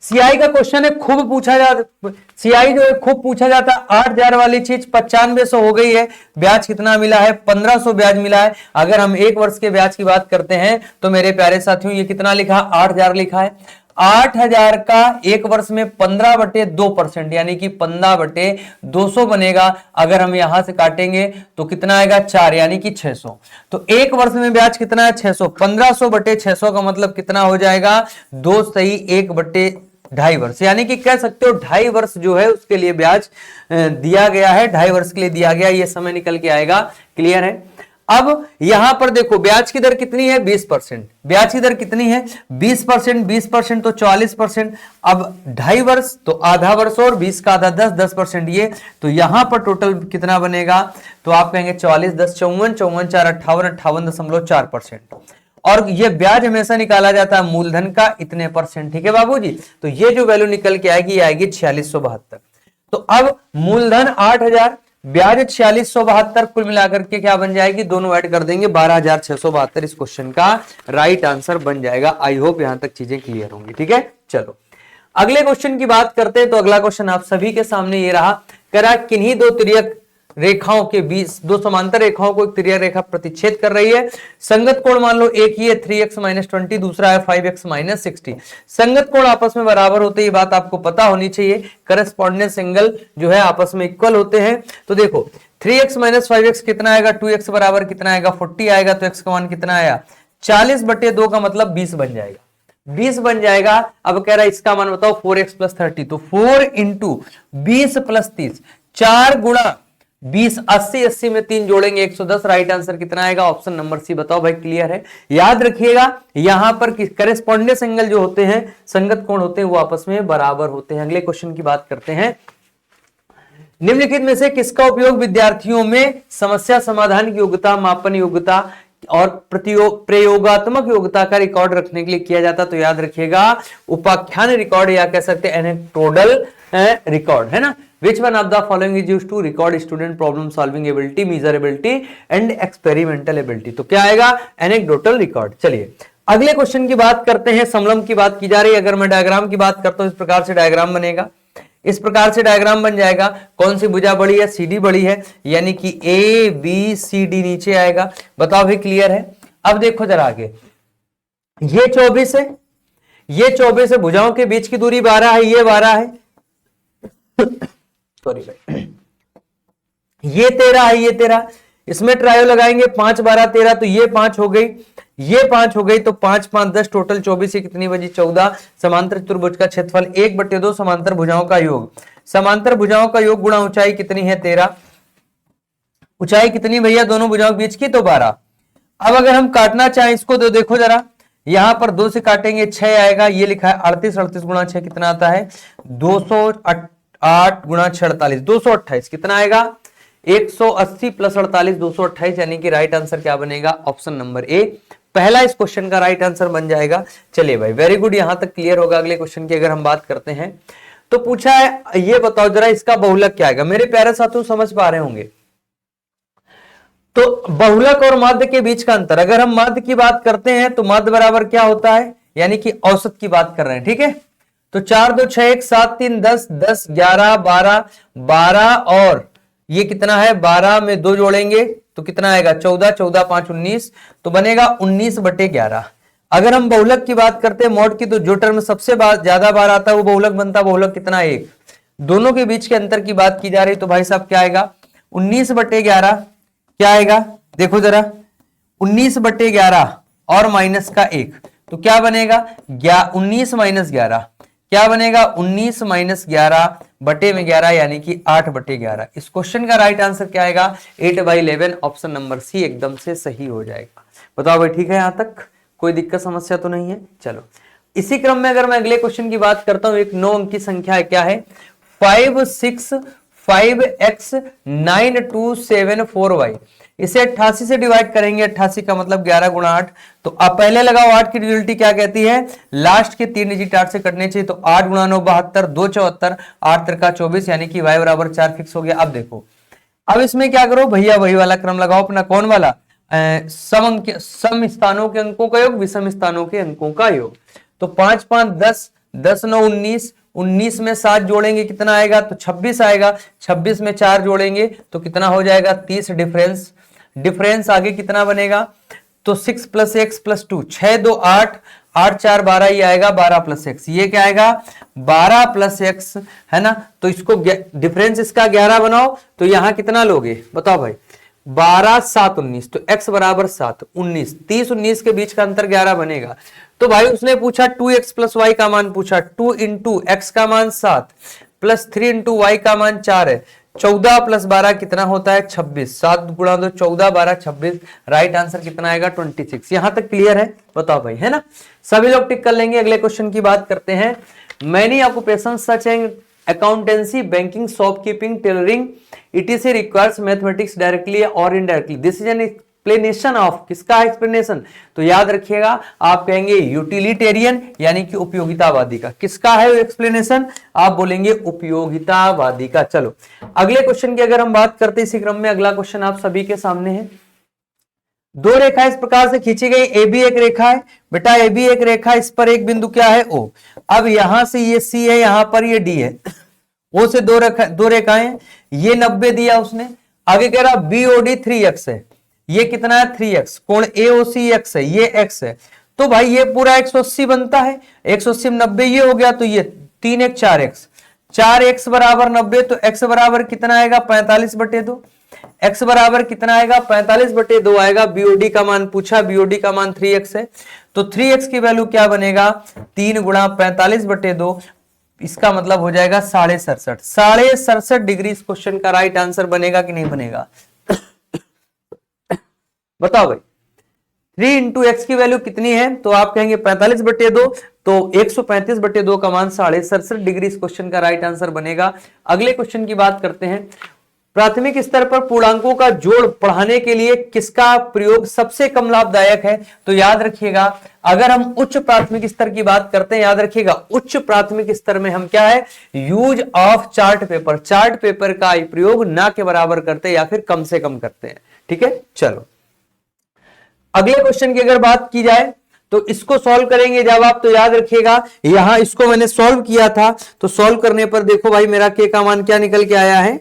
सीआई का क्वेश्चन है, खूब पूछा जाता, सीआई जो है खूब पूछा जाता है। 8000 वाली चीज 9500 हो गई है। ब्याज कितना मिला है, 1500 ब्याज मिला है। अगर हम 1 वर्ष के ब्याज की बात करते हैं तो मेरे प्यारे साथियों ये कितना लिखा, 8000 लिखा है। 8000 का 1 वर्ष में 15/2% यानी कि 15/200 बनेगा। अगर हम यहां से काटेंगे तो कितना आएगा, 4 यानी कि 600। तो 1 वर्ष में ब्याज कितना है, 600। 1500/600 का मतलब कितना हो जाएगा, 2 सही 1/2.5 वर्ष, यानी कि कह सकते हो 2.5 वर्ष जो है उसके लिए ब्याज दिया गया है, 2.5 वर्ष के लिए दिया गया, ये समय निकल के आएगा। क्लियर है। अब यहां पर देखो ब्याज की दर कितनी है, 20%। ब्याज की दर कितनी है, 20%। 20% तो 40%। अब 2.5 वर्ष तो आधा वर्ष और 20 का आधा 10% ये, तो यहां पर टोटल कितना बनेगा, तो आप कहेंगे 40 10 54 54 4 58 58.4%। और ये ब्याज हमेशा निकाला जाता है मूलधन का इतने %। ठीक है बाबूजी, तो ये जो वैल्यू निकल के आएगी ये आएगी 4672। तो अब मूलधन 8000 ब्याज 4672, कुल मिलाकर के क्या बन जाएगी, दोनों ऐड कर देंगे 12672, इस क्वेश्चन का राइट आंसर बन जाएगा। आई होप यहां तक चीजें क्लियर होंगी। ठीक है, चलो अगले क्वेश्चन की बात करते हैं। तो अगला क्वेश्चन आप सभी के सामने ये रहा, करा किन्हीं दो तिर्यक रेखाओं के बीच, दो समांतर रेखाओं को एक तिर्यक रेखा प्रतिच्छेद कर रही है। संगत कोण मान लो एक ही है 3x-20, दूसरा है 5x-60। संगत कोण आपस में बराबर होते, ये बात आपको पता होनी चाहिए। करस्पॉन्डेंस एंगल जो है आपस में इक्वल होते हैं। तो देखो 3x-5x कितना आएगा, 2x बराबर कितना आएगा, 40 आएगा। तो x का मान कितना आया, 40/2 का मतलब 20 बन जाएगा, 20 बन जाएगा। अब कह रहा है इसका मान बताओ 4x + 30, तो 4 × 20 + 30, 4 × 20, 80 में 3 जोड़ेंगे 110। राइट आंसर कितना आएगा, ऑप्शन नंबर सी। बताओ भाई, क्लियर है? याद रखिएगा यहां पर करेस्पॉन्डेंस एंगल जो होते हैं, संगत कोण होते हैं, वो आपस में बराबर होते हैं। अगले क्वेश्चन की बात करते हैं। निम्नलिखित में से किसका उपयोग विद्यार्थियों में समस्या समाधान की योग्यता, मापन योग्यता और प्रयोगात्मक योग्यता का रिकॉर्ड रखने के लिए किया जाता? तो याद रखिएगा उपाख्यान रिकॉर्ड, या कह सकते हैं एनेक्डोटल रिकॉर्ड, है ना। Which one of the following is used to record student problem solving ability, measurability and experimental ability? तो क्या आएगा, एनेक्डोटल रिकॉर्ड। चलिए अगले क्वेश्चन की बात करते हैं। समलंब की बात की जा रही है। अगर मैं डायग्राम की बात करता हूं, इस प्रकार से डायग्राम बनेगा, इस प्रकार से डायग्राम बन जाएगा। कौन सी भुजा बड़ी है, सीडी बड़ी है, यानी कि ए बी सी डी नीचे आएगा। बताओ भाई, क्लियर है? अब देखो जरा आगे, ये 24 है, ये 24 है, भुजाओं के बीच की दूरी 12 है, ये 12 है, सॉरी भाई, ये 13 है, ये 13, इसमें ट्रायो लगाएंगे 5 12 13, तो ये 5 हो गई, ये 5 हो गई, तो 5 5 10, टोटल 24, ये कितनी बची, 14। समांतर चतुर्भुज का क्षेत्रफल 1/2 समांतर भुजाओं का योग, समांतर भुजाओं का योग गुणा ऊंचाई कितनी है, 13। ऊंचाई कितनी भैया दोनों भुजाओं के बीच की, तो 12। अब अगर हम काटना चाहें इसको, तो देखो जरा, यहां पर 2 से काटेंगे 6 आएगा, ये लिखा है 38, 38 गुणा 6 कितना आता है, 208 गुणा 6 48, 228 कितना आएगा, 180 + 48 228, यानी कि राइट आंसर क्या बनेगा, ऑप्शन नंबर ए पहला इस क्वेश्चन का राइट आंसर बन जाएगा। चलिए भाई, वेरी गुड, यहां तक क्लियर होगा। अगले क्वेश्चन की अगर हम बात करते हैं, तो पूछा है, ये बताओ जरा इसका बहुलक क्या आएगा। मेरे प्यारे साथियों समझ पा रहे होंगे, तो बहुलक और माध्य के बीच का अंतर, अगर हम माध्य की बात करते हैं तो माध्य बराबर क्या होता है, यानी कि औसत की बात कर रहे हैं, ठीक है। तो 4 2 6 1 7 3 10 10 11 12 12 और ये कितना है, 12 में 2 जोड़ेंगे तो कितना आएगा, 14 14 5 19, तो बनेगा 19/11। अगर हम बहुलक की बात करते हैं मॉड की, तो जो टर्म सबसे ज्यादा बार आता है वो बहुलक बनता है। बहुलक कितना, 1। दोनों के बीच के अंतर की बात की जा रही, तो भाई साहब क्या आएगा, 19/11 क्या आएगा, देखो जरा, 19/11 और माइनस का 1, तो क्या बनेगा, 19 - 11 क्या बनेगा, 19 - 11/11, यानी कि 8/11। इस क्वेश्चन का राइट आंसर क्या आएगा, 8/11, ऑप्शन नंबर सी एकदम से सही हो जाएगा। बताओ भाई, ठीक है? यहां तक कोई दिक्कत समस्या तो नहीं है? चलो इसी क्रम में अगर मैं अगले क्वेश्चन की बात करता हूं, एक 9 अंक की संख्या है, क्या है, 5 6 5x 9274y, इसे 88 से डिवाइड करेंगे। 88 का मतलब 11 × 8, तो अब पहले लगाओ 8 की ड्यूलिटी क्या कहती है, लास्ट के 3 डिजिट 8 से कटने चाहिए, तो 8 × 9 72, 2 74, 8 3 24, यानी कि y बराबर 4 फिक्स हो गया। अब देखो, अब इसमें क्या करो भैया, वही वाला क्रम लगाओ अपना, कौन वाला, सम स्थानों के अंकों का योग, विषम स्थानों के अंकों का योग। तो 5 5 10, 10 9 19, 19 में 7 जोड़ेंगे कितना आएगा, तो 26 आएगा। 26 में 4 जोड़ेंगे तो कितना हो जाएगा, 30। डिफरेंस आगे कितना बनेगा, तो 6 + x + 2, 6 2 8, 8 4 12 ही आएगा, 12 + x, ये क्या आएगा, 12 + x, है ना। तो इसको डिफरेंस इसका 11 बनाओ, तो यहां कितना लोगे, बताओ भाई, 12 7 19, तो x बराबर 7 19, 30 19 के बीच का अंतर 11 बनेगा। तो भाई उसने पूछा 2x + y का मान पूछा, 2 × x का मान 7 + 3 × y का मान 4 है, 14 + 12 कितना होता है, 26, 7 × 2 14 12 26, राइट आंसर कितना आएगा, 26। यहां तक क्लियर है? बताओ भाई, है ना, सभी लोग टिक कर लेंगे। अगले क्वेश्चन की बात करते हैं। Many occupation such as accountancy, banking, shopkeeping, tailoring, etc requires mathematics directly or indirectly. This is an explanation of, किसका एक्सप्लेनेशन, तो याद रखिएगा आप कहेंगे यूटिलिटेरियन यानी कि उपयोगितावादी का। किसका है एक्सप्लेनेशन, आप बोलेंगे उपयोगितावादी का। चलो अगले क्वेश्चन की अगर हम बात करते हैं इसी क्रम में, अगला क्वेश्चन आप सभी के सामने है। दो रेखा इस प्रकार से खींची गई, ए बी एक रेखा है बेटा, ए बी एक रेखा, इस पर एक बिंदु क्या है ओ। अब यहां से ये सी है, यहां पर ये डी है, ओ से दो रेखाएं, ये 90 दिया उसने। आगे कह रहा बीओडी 3x है, ये कितना है 3x, कोण एओसी x है, ये x है, तो भाई ये पूरा 180 बनता है, 180 में 90 ये हो गया, तो ये 3x 4x, 4x बराबर 90, तो x बराबर कितना आएगा 45/2, x बराबर कितना आएगा 45/2 आएगा। बीओडी का मान पूछा, बीओडी का मान 3x है, तो 3x की वैल्यू क्या बनेगा 3 गुणा 45/2, इसका मतलब हो जाएगा 67.5 डिग्री। इस क्वेश्चन का राइट आंसर बनेगा कि नहीं बनेगा बताओ भाई। 3 इंटू एक्स की वैल्यू कितनी है, तो आप कहेंगे 45/2, तो 135/2 का मान 67.5 डिग्री इस क्वेश्चन का राइट आंसर बनेगा। अगले क्वेश्चन की बात करते हैं। प्राथमिक स्तर पर पूर्णांकों का जोड़ पढ़ाने के लिए किसका प्रयोग सबसे कम लाभदायक है, तो याद रखिएगा अगर हम उच्च प्राथमिक स्तर की बात करते हैं, याद रखिएगा उच्च प्राथमिक स्तर में हम क्या है use of chart paper, chart paper का प्रयोग ना के बराबर करते या फिर कम से कम करते हैं। ठीक है, चलो अगले क्वेश्चन की अगर बात की जाए तो इसको सॉल्व करेंगे जब आप, तो याद रखिएगा यहां इसको मैंने सॉल्व किया था, तो सॉल्व करने पर देखो भाई मेरा के का मान क्या निकल के आया है।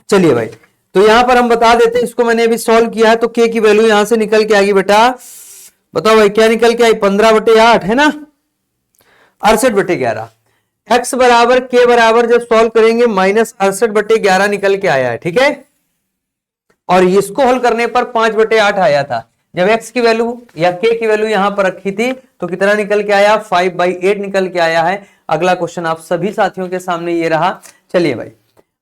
चलिए भाई, तो यहां पर हम बता देते हैं, इसको मैंने अभी सॉल्व किया है, तो के की वैल्यू यहां से निकल के आएगी बेटा, बताओ भाई क्या निकल के आई 15/8 है ना, 68/11। एक्स बराबर के बराबर जब सॉल्व करेंगे -68/11 निकल के आया है। ठीक है, और इसको हल करने पर 5/8 आया था। जब x की वैल्यू या k की वैल्यू यहां पर रखी थी तो कितना निकल के आया 5/8 निकल के आया है। अगला क्वेश्चन आप सभी साथियों के सामने ये रहा। चलिए भाई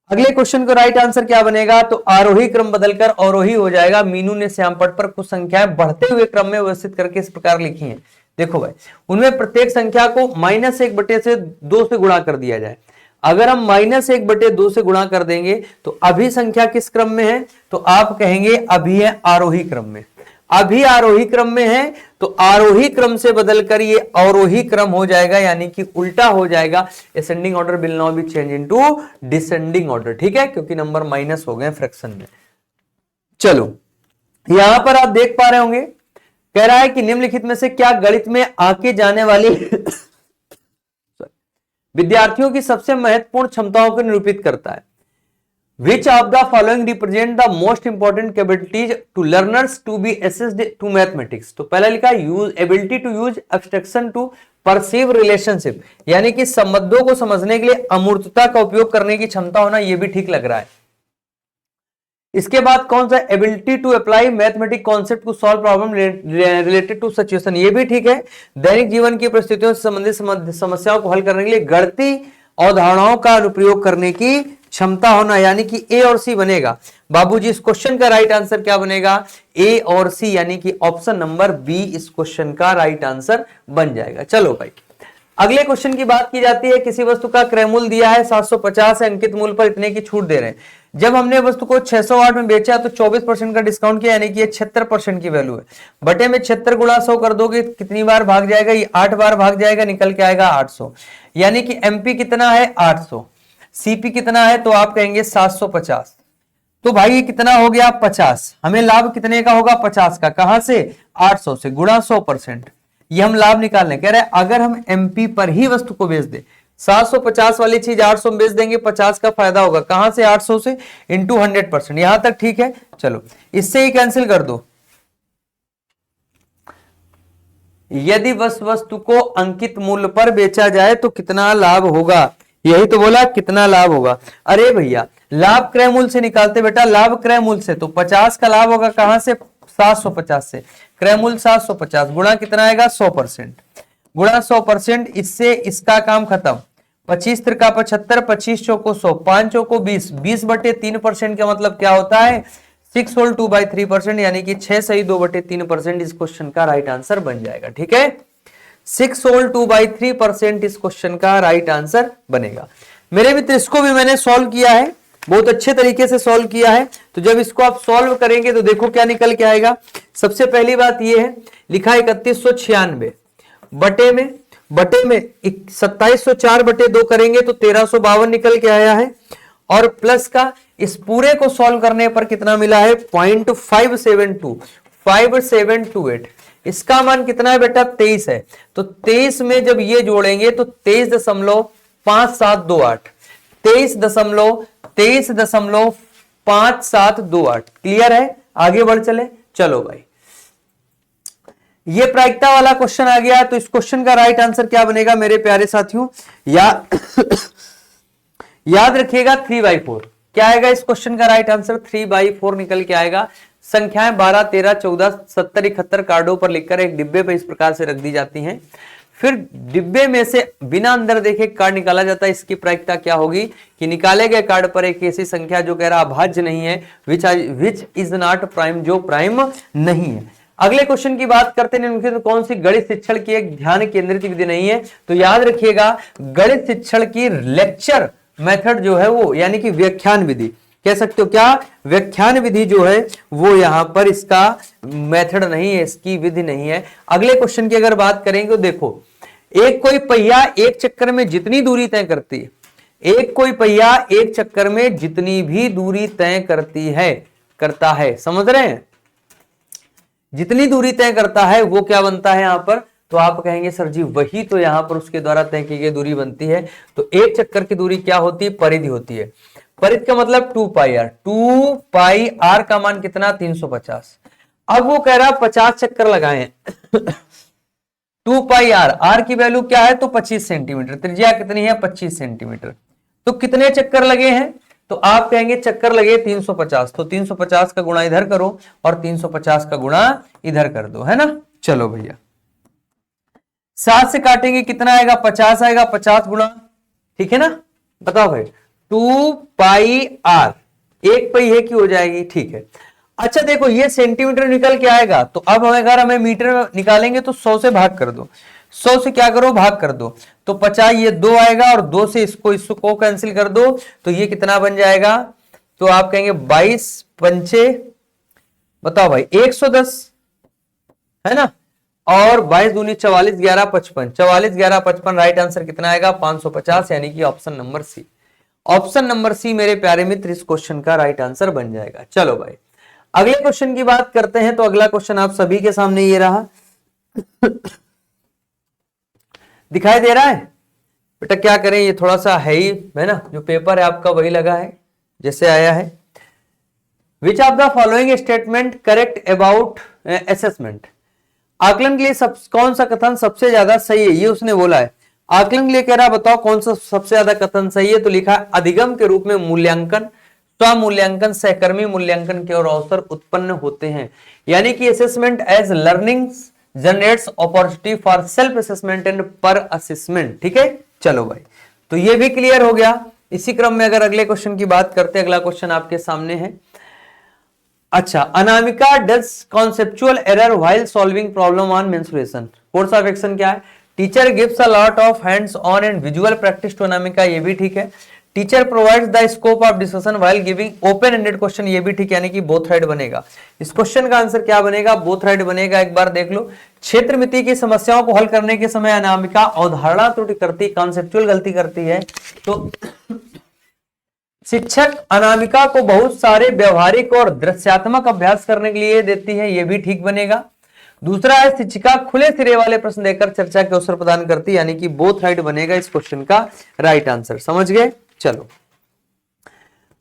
अगले क्वेश्चन का राइट आंसर क्या बनेगा, तो आरोही क्रम बदलकर अवरोही हो जाएगा। मीनू ने श्यामपट पर कुछ संख्याएं बढ़ते हुए क्रम में व्यवस्थित करके इस प्रकार लिखी हैं। देखो भाई उनमें प्रत्येक संख्या को -1/2 से गुणा कर दिया जाए। अगर हम -1/2 से गुणा कर देंगे तो अभी संख्या किस क्रम में है, तो आप कहेंगे अभी है आरोही क्रम में। अभी आरोही क्रम में है तो आरोही क्रम से बदलकर ये अवरोही क्रम हो जाएगा, यानी कि उल्टा हो जाएगा। Ascending order will now B change into descending order. ठीक है, क्योंकि नंबर माइनस हो गए फ्रैक्शन में। चलो यहां पर आप देख पा रहे होंगे, कह रहा है कि निम्नलिखित में से क्या गणित में आके जाने वाली विद्यार्थियों की सबसे महत्वपूर्ण क्षमताओं को निरूपित करता है। Which of the following represent the most important capabilities to learners to be assessed to mathematics? तो पहला लिखा use ability to use abstraction to perceive relationship, यानी कि संबंधों को समझने के लिए अमूर्तता का उपयोग करने की क्षमता होना, यह भी ठीक लग रहा है। इसके बाद कौन सा ability to apply mathematic concept to solve problem related to situation, ये भी ठीक है। दैनिक जीवन की परिस्थितियों से संबंधित समस्याओं को हल करने के लिए गणितीय अवधारणाओं का अनुप्रयोग करने की क्षमता होना, यानी कि ए और सी बनेगा। बाबूजी इस क्वेश्चन का राइट आंसर क्या बनेगा, ए और सी, यानी कि ऑप्शन नंबर बी इस क्वेश्चन का राइट आंसर बन जाएगा। चलो भाई अगले क्वेश्चन की बात की जाती है। किसी वस्तु का क्रय मूल्य दिया है 750 है, अंकित मूल्य पर इतने की छूट दे रहे हैं। जब हमने वस्तु को 608 में बेचा तो 24% का डिस्काउंट किया, यानी कि ये 76% की वैल्यू है। बटे में 76 गुणा 100 कर दोगे कितनी बार भाग जाएगा, ये 8 बार भाग जाएगा, निकल के आएगा 800। यानी कि एमपी कितना है 800, सीपी कितना है, तो आप कहेंगे 750। तो भाई ये कितना हो गया 50। हमें लाभ कितने का होगा 50 का, कहां से 800 से, गुणा 100%। ये हम लाभ निकालने कह रहे हैं। अगर हम एमपी पर ही वस्तु को बेच दे, 750 वाली चीज 800 में बेच देंगे, 50 का फायदा होगा। कहां से 800 से, इंटू 100%। यहां तक ठीक है। चलो इससे ही कैंसिल कर दो। यदि वस्तु को अंकित मूल्य पर बेचा जाए तो कितना लाभ होगा, यही तो बोला कितना लाभ होगा। अरे भैया लाभ क्रय मूल्य से निकालते बेटा, लाभ क्रय मूल्य से, तो 50 का लाभ होगा कहां से 750 से, क्रय मूल्य 750 गुणा कितना आएगा 100%, गुणा 100%। इससे इसका काम खत्म। 25 त्रिका 75, 25 चौको 100, 5 चौको 20, 20/3% का मतलब क्या होता है 6 होल 2/3%, यानी कि 6 सही 2/3% इस क्वेश्चन का राइट आंसर बन जाएगा। ठीक है, 6 होल 2/3% इस क्वेश्चन का राइट आंसर बनेगा। मेरे मित्र इसको भी मैंने सॉल्व किया है, बहुत अच्छे तरीके से सॉल्व किया है। तो जब इसको आप सॉल्व करेंगे तो देखो क्या निकल के आएगा। सबसे पहली बात ये है, लिखा 3196 बटे में 2704 बटे 2 करेंगे तो 1352 निकल के आया है, और प्लस का इस पूरे को सॉल्व करने पर कितना मिला है 0.572 इसका मान कितना है बेटा 23 है। तो 23 में जब ये जोड़ेंगे तो 23.5728 23.5728 क्लियर है। आगे बढ़ चले, चलो भाई ये प्रायिकता वाला क्वेश्चन आ गया। तो इस क्वेश्चन का राइट आंसर क्या बनेगा मेरे प्यारे साथियों, याद रखिएगा 3/4 क्या आएगा इस क्वेश्चन का राइट आंसर 3/4 निकल के आएगा। संख्याएं 12, 13, 14, 70, 71 कार्डों पर लिखकर एक डिब्बे पर इस प्रकार से रख दी जाती हैं। फिर डिब्बे में से बिना अंदर देखे कार्ड निकाला जाता है। इसकी प्रायिकता क्या होगी कि निकाले गए कार्ड पर एक ऐसी संख्या जो कह रहा अभाज्य नहीं है, विच इज नॉट प्राइम, जो प्राइम नहीं है। अगले क्वेश्चन की बात करते हैं, निम्नलिखित में कौन सी गणित शिक्षण की एक ध्यान केंद्रित विधि नहीं है। तो याद रखिएगा गणित शिक्षण की लेक्चर मेथड जो है वो, यानी कि व्याख्यान विधि कह सकते हो, क्या व्याख्यान विधि जो है वो यहां पर इसका मेथड नहीं है, इसकी विधि नहीं है। अगले क्वेश्चन की अगर बात करेंगे तो देखो, एक कोई पहिया एक चक्कर में जितनी दूरी तय करती है, एक कोई पहिया एक चक्कर में जितनी भी दूरी तय करता है, समझ रहे हैं, जितनी दूरी तय करता है वो क्या बनता है यहां पर। तो आप कहेंगे सर जी वही तो यहां पर उसके द्वारा तय की गई दूरी बनती है। तो एक चक्कर की दूरी क्या होती है, परिधि होती है। परिधि का मतलब 2πr, 2πr का मान कितना 350। अब वो कह रहा 50 चक्कर लगाए 2πr, r की वैल्यू क्या है तो 25 सेंटीमीटर, त्रिज्या कितनी है 25 सेंटीमीटर। तो कितने चक्कर लगे हैं, तो आप कहेंगे चक्कर लगे 350। तो 350 का गुणा इधर करो और 350 का गुणा इधर कर दो, है ना। चलो भैया 7 से काटेंगे कितना आएगा 50 आएगा, 50 गुणा, ठीक है ना, बताओ भाई 2πr एक पहिए की हो जाएगी, ठीक है। अच्छा देखो ये सेंटीमीटर निकल के आएगा, तो अब अगर हमें मीटर में निकालेंगे तो 100 से भाग कर दो, 100 से क्या करो भाग कर दो, तो 50 ये 2 आएगा और 2 से इसको कैंसिल कर दो, तो ये कितना बन जाएगा, तो आप कहेंगे 22 पंचे, बताओ भाई 110, है ना, और 22 दूनी 44, 11 55, 44 11 55 राइट आंसर कितना आएगा 550, यानी कि option number C. Option number C मेरे प्यारे मित्र इस क्वेश्चन का राइट आंसर बन जाएगा। चलो भाई अगले क्वेश्चन की बात करते हैं। तो अगला क्वेश्चन आप सभी के सामने ये रहा दिखाई दे रहा है बेटा, क्या करें ये थोड़ा सा है ही, है ना, जो पेपर है आपका वही लगा है जैसे आया है। Which of the following statement correct about assessment, आकलन के लिए कौन सा कथन सबसे ज्यादा सही है, ये उसने बोला है। आकलन के लिए कह रहा बताओ कौन सा सबसे ज्यादा कथन सही है, तो लिखा अधिगम के रूप में मूल्यांकन, स्वमूल्यांकन, सहकर्मी मूल्यांकन के और अवसर उत्पन्न होते हैं। यानी कि assessment as learning generates opportunity for self assessment and peer assessment, ठीक है। चलो भाई तो ये भी क्लियर हो गया। इसी क्रम में अगर अगले क्वेश्चन की बात करते हैं, अगला क्वेश्चन आपके सामने है। अच्छा, Anamika does conceptual error while solving problem on menstruation, course of action क्या है, teacher gives a lot of hands on and visual practice to Anamika, ये भी ठीक है। Teacher provides the scope of discussion while giving open ended question, ये भी ठीक, यानी कि बोथ राइट बनेगा। इस क्वेश्चन का आंसर क्या बनेगा, बोथ राइट बनेगा। एक बार देख लो, क्षेत्रमिति की समस्याओं को हल करने के समय अनामिका अवधारणा त्रुटि करती, कॉन्सेप्चुअल गलती करती है, तो शिक्षक अनामिका को बहुत सारे व्यवहारिक और दृश्यात्मक अभ्यास करने के लिए देती है, ये भी ठीक बनेगा। दूसरा है शिक्षिका खुले सिरे वाले प्रश्न देकर चर्चा के अवसर प्रदान करती है, यानी कि बोथ राइट बनेगा इस क्वेश्चन का राइट आंसर। समझ गए। चलो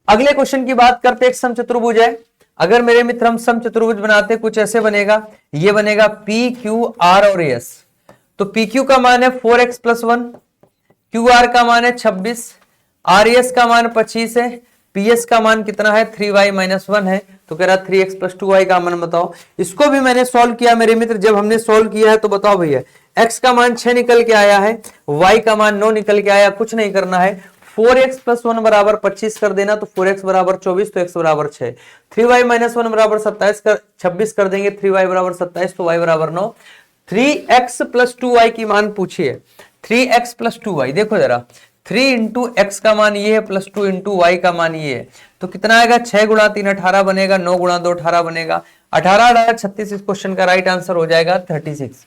अगले क्वेश्चन की बात करते, एक समचतुर्भुज है। अगर मेरे मित्र हम समचतुर्भुज बनाते कुछ ऐसे बनेगा, ये बनेगा पी क्यू आर और एस। तो पी क्यू का मान है 4x + 1, क्यू आर का मान है 26, आर एस का मान 25 है, पी एस का मान कितना है 3y - 1 है। तो कह रहा 3x + 2y का मान बताओ। इसको भी मैंने सॉल्व किया मेरे मित्र, जब हमने सॉल्व किया है तो बताओ भैया x का मान 6 निकल के आया है, y का मान 9 निकल के आया। कुछ नहीं करना है, 4x + 1 बराबर 25 कर देना, तो 4x बराबर 24, तो x बराबर 6, 3y - 1 बराबर 26 कर देंगे, 3y बराबर 27, तो y बराबर 9। 3x + 2y की मान पूछिए, 3x + 2y देखो जरा, 3 इंटू एक्स का मान ये है प्लस 2 इंटू वाई का मान ये है, तो कितना आएगा 6 गुणा 3 18 बनेगा, 9 गुणा 2 18 बनेगा, 18 18 36। इस क्वेश्चन का राइट आंसर हो जाएगा 36।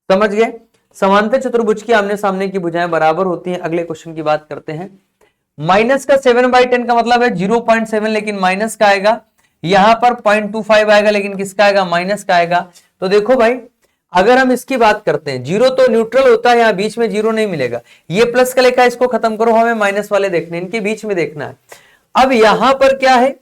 समझ गए? समांतर चतुर्भुज की आमने सामने की भुजाएं बराबर होती हैं। अगले क्वेश्चन की बात करते हैं। माइनस का 7/10 का मतलब है 0.7, लेकिन माइनस का आएगा, यहां पर 0.25 आएगा, लेकिन किसका आएगा? माइनस का आएगा। तो देखो भाई, अगर हम इसकी बात करते हैं, जीरो तो न्यूट्रल होता है, यहां बीच में जीरो नहीं मिलेगा। ये प्लस का लेखा, इसको खत्म करो, हमें माइनस वाले देखने, इनके बीच में देखना है। अब यहां पर क्या है,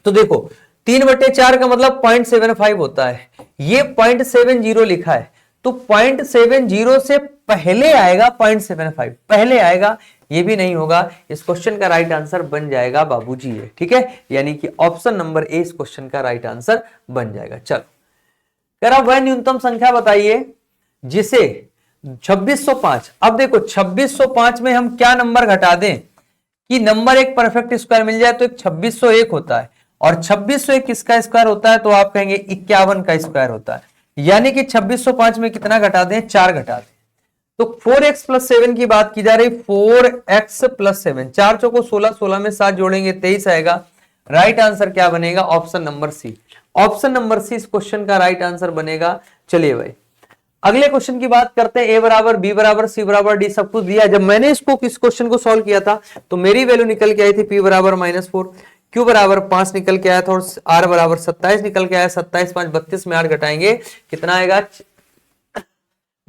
तो देखो 3/4 का मतलब 0.75 होता है, ये 0.70 लिखा है, तो 0.70 से पहले आएगा 0.75, पहले आएगा, ये भी नहीं होगा। इस क्वेश्चन का राइट आंसर बन जाएगा बाबूजी ये, ठीक है, यानी कि ऑप्शन नंबर ए इस क्वेश्चन का राइट आंसर बन जाएगा। चलो, कह रहा वह न्यूनतम संख्या बताइए जिसे 2605, अब देखो 2605 में हम क्या नंबर घटा दें कि नंबर एक परफेक्ट स्क्वायर मिल जाए, तो एक 2601 होता है, और 2601 किसका स्क्वायर होता है? तो आप कहेंगे 51 का स्क्वायर होता है, यानी कि 2605 में कितना घटा दें? 4 घटा दें। तो 4x + 7 की बात की जा रही, 4x + 7, 4 चौको 16, 16 में 7 जोड़ेंगे 23 आएगा। राइट आंसर क्या बनेगा? Option number C. Option number C इस क्वेश्चन का राइट आंसर बनेगा। चलिए भाई, अगले क्वेश्चन की बात करते हैं। ए बराबर, बी बराबर, सी बराबर, डी सब कुछ दिया। जब मैंने इस क्वेश्चन को सॉल्व किया था, तो मेरी वैल्यू निकल के आई थी p बराबर -4, q बराबर 5 निकल के आया था, और r बराबर 27 निकल के आया। 27 5 32 में 8 घटाएंगे, कितना आएगा?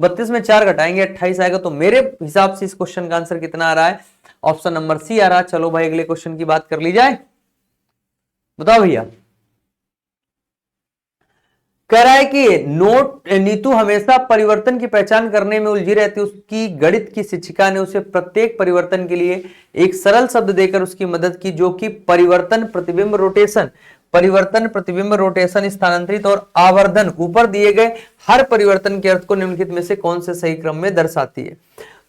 32 में 4 घटाएंगे 28 आएगा। तो मेरे हिसाब से इस क्वेश्चन का आंसर कितना आ रहा है? ऑप्शन नंबर सी आ रहा है। चलो भाई, अगले क्वेश्चन की बात कर ली जाए। बताओ भैया। कह रहा है कि नीतू हमेशा परिवर्तन की पहचान करने में उलझी रहती। उसकी गणित की शिक्षिका ने उसे प्रत्येक परिवर्तन के लिए एक सरल शब्द देकर उसकी मदद की, जो कि परिवर्तन, प्रतिबिंब, रोटेशन, परिवर्तन, प्रतिबिंब, रोटेशन, स्थानांतरित और आवर्धन, ऊपर दिए गए हर परिवर्तन के अर्थ को निम्नलिखित में से कौन से सही क्रम में दर्शाती है?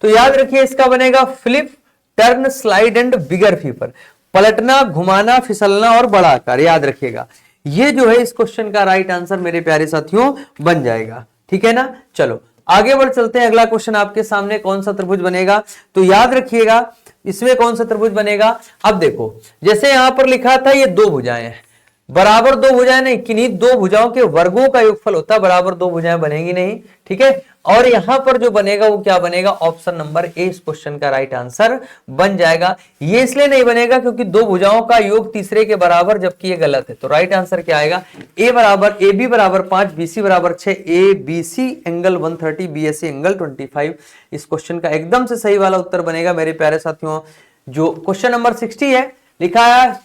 तो याद रखिए, इसका बनेगा flip, turn, slide and bigger फीपर, पलटना, घुमाना, फिसलना और बड़ा आकार। याद रखिएगा, ये जो है इस क्वेश्चन का राइट आंसर मेरे प्यारे साथियों बन जाएगा। ठीक है ना? चलो आगे बढ़ चलते हैं। अगला क्वेश्चन आपके सामने, कौन सा त्रिभुज बनेगा? तो याद रखिएगा, इसमें कौन सा त्रिभुज बनेगा? अब देखो, जैसे यहां पर लिखा था ये दो भुजाएं हैं, बराबर दो भुजाएं नहीं, किन्हीं दो भुजाओं के वर्गों का योगफल होता है, बराबर दो भुजाएं बनेगी नहीं। ठीक है, और यहां पर जो बनेगा वो क्या बनेगा? ऑप्शन नंबर ए इस क्वेश्चन का राइट आंसर बन जाएगा। ये इसलिए नहीं बनेगा क्योंकि दो भुजाओं का योग तीसरे के बराबर, जबकि ये गलत है। तो राइट आंसर क्या आएगा? ए बराबर, ए बी बराबर 5, बी सी बराबर 6, A B C angle 130, B S C angle 25। इस क्वेश्चन का एकदम से सही वाला उत्तर बनेगा मेरे प्यारे साथियों। जो क्वेश्चन नंबर 60 है, लिखा है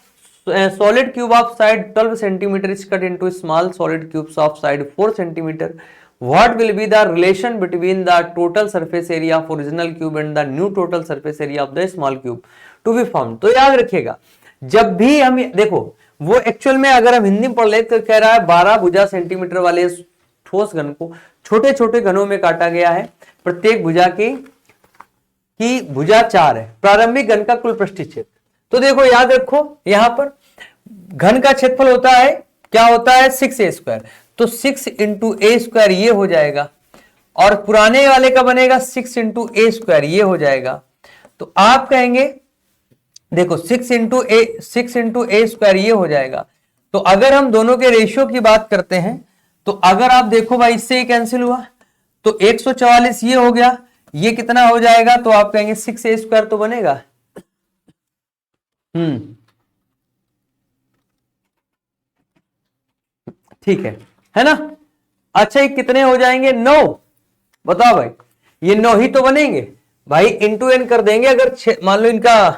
solid cube of side 12 centimeter is cut into small solid cubes of side 4 centimeter. What will be the relation between the total surface area of original cube and the new total surface area of the small cube to be formed? तो याद रखिएगा, जब भी हम देखो, वो actual में अगर हम हिंदी में पढ़ ले तो कह रहा है 12 भुजा सेंटीमीटर वाले ठोस घन को छोटे छोटे घनों में काटा गया है। प्रत्येक भुजा की भुजा 4 है। प्रारंभिक घन का कुल पृष्ठीय क्षेत्र, तो देखो याद रखो, यहां पर घन का क्षेत्रफल होता है, क्या होता है? 6a²। तो 6 इंटू a² ये हो जाएगा, और पुराने वाले का बनेगा 6 इंटू a², ये हो जाएगा। तो आप कहेंगे देखो 6 इंटू a² ये हो जाएगा। तो अगर हम दोनों के रेशियो की बात करते हैं, तो अगर आप देखो भाई, इससे कैंसिल हुआ, तो 144 ये हो गया, ये कितना हो जाएगा? तो आप कहेंगे 6a² तो बनेगा। ठीक है ना? अच्छा, ये कितने हो जाएंगे? 9। बताओ भाई, ये 9 ही तो बनेंगे भाई। इंटू एन कर देंगे। अगर मान लो इनका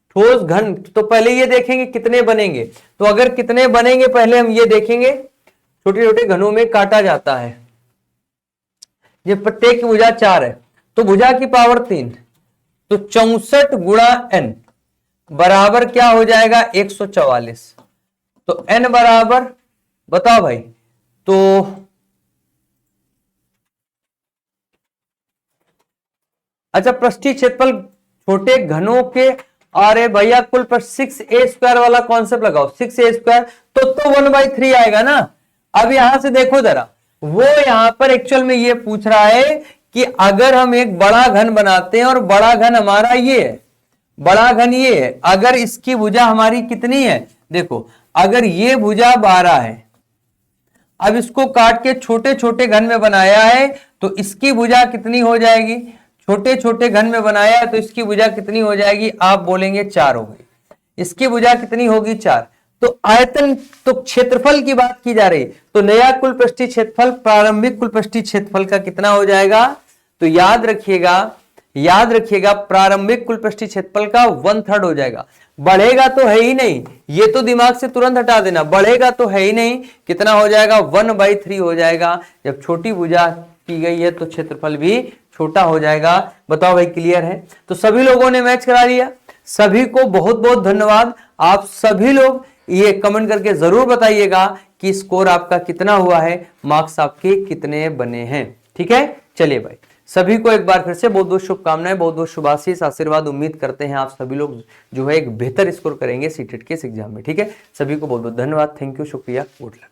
ठोस घन, तो पहले ये देखेंगे कितने बनेंगे। तो अगर कितने बनेंगे पहले हम ये देखेंगे, छोटे छोटे घनों में काटा जाता है। ये प्रत्येक की भुजा 4 है, तो भुजा की पावर 3, तो 64 गुणा n बराबर क्या हो जाएगा? 144। तो n बराबर, बताओ भाई, तो अच्छा, पृष्ठीय क्षेत्रफल छोटे घनों के, अरे भैया कुल पर 6a² वाला कॉन्सेप्ट लगाओ। 6a² तो 1/3 आएगा ना। अब यहां से देखो जरा, वो यहां पर एक्चुअल में ये पूछ रहा है कि अगर हम एक बड़ा घन बनाते हैं और बड़ा घन हमारा ये है, बड़ा घन ये है, अगर इसकी भुजा हमारी कितनी है, देखो अगर ये भुजा 12 है, अब इसको काट के छोटे छोटे घन में बनाया है तो इसकी भुजा कितनी हो जाएगी, छोटे छोटे घन में बनाया है तो इसकी भुजा कितनी हो जाएगी, आप बोलेंगे 4 हो गई, इसकी भुजा कितनी होगी 4। तो आयतन, तो क्षेत्रफल की बात की जा रही, तो नया कुल पृष्ठीय क्षेत्रफल प्रारंभिक कुल पृष्ठीय क्षेत्रफल का कितना हो जाएगा, तो याद रखिएगा प्रारंभिक कुल पृष्ठीय क्षेत्रफल का 1/3 हो जाएगा। बढ़ेगा तो है ही नहीं, ये तो दिमाग से तुरंत हटा देना, बढ़ेगा तो है ही नहीं, कितना हो जाएगा 1/3 हो जाएगा। जब छोटी भुजा की गई है तो क्षेत्रफल भी छोटा हो जाएगा। बताओ भाई क्लियर है? तो सभी लोगों ने मैच करा लिया, सभी को बहुत बहुत धन्यवाद। आप सभी लोग ये कमेंट करके जरूर बताइएगा कि स्कोर आपका कितना हुआ है, मार्क्स आपके कितने बने हैं। ठीक है, चलिए भाई सभी को एक बार फिर से बहुत बहुत शुभकामनाएं, बहुत बहुत शुभाशीष आशीर्वाद। उम्मीद करते हैं आप सभी लोग जो है एक बेहतर स्कोर करेंगे सीटेट के इस एग्जाम में। ठीक है, सभी को बहुत बहुत धन्यवाद, थैंक यू, शुक्रिया, गुड लक।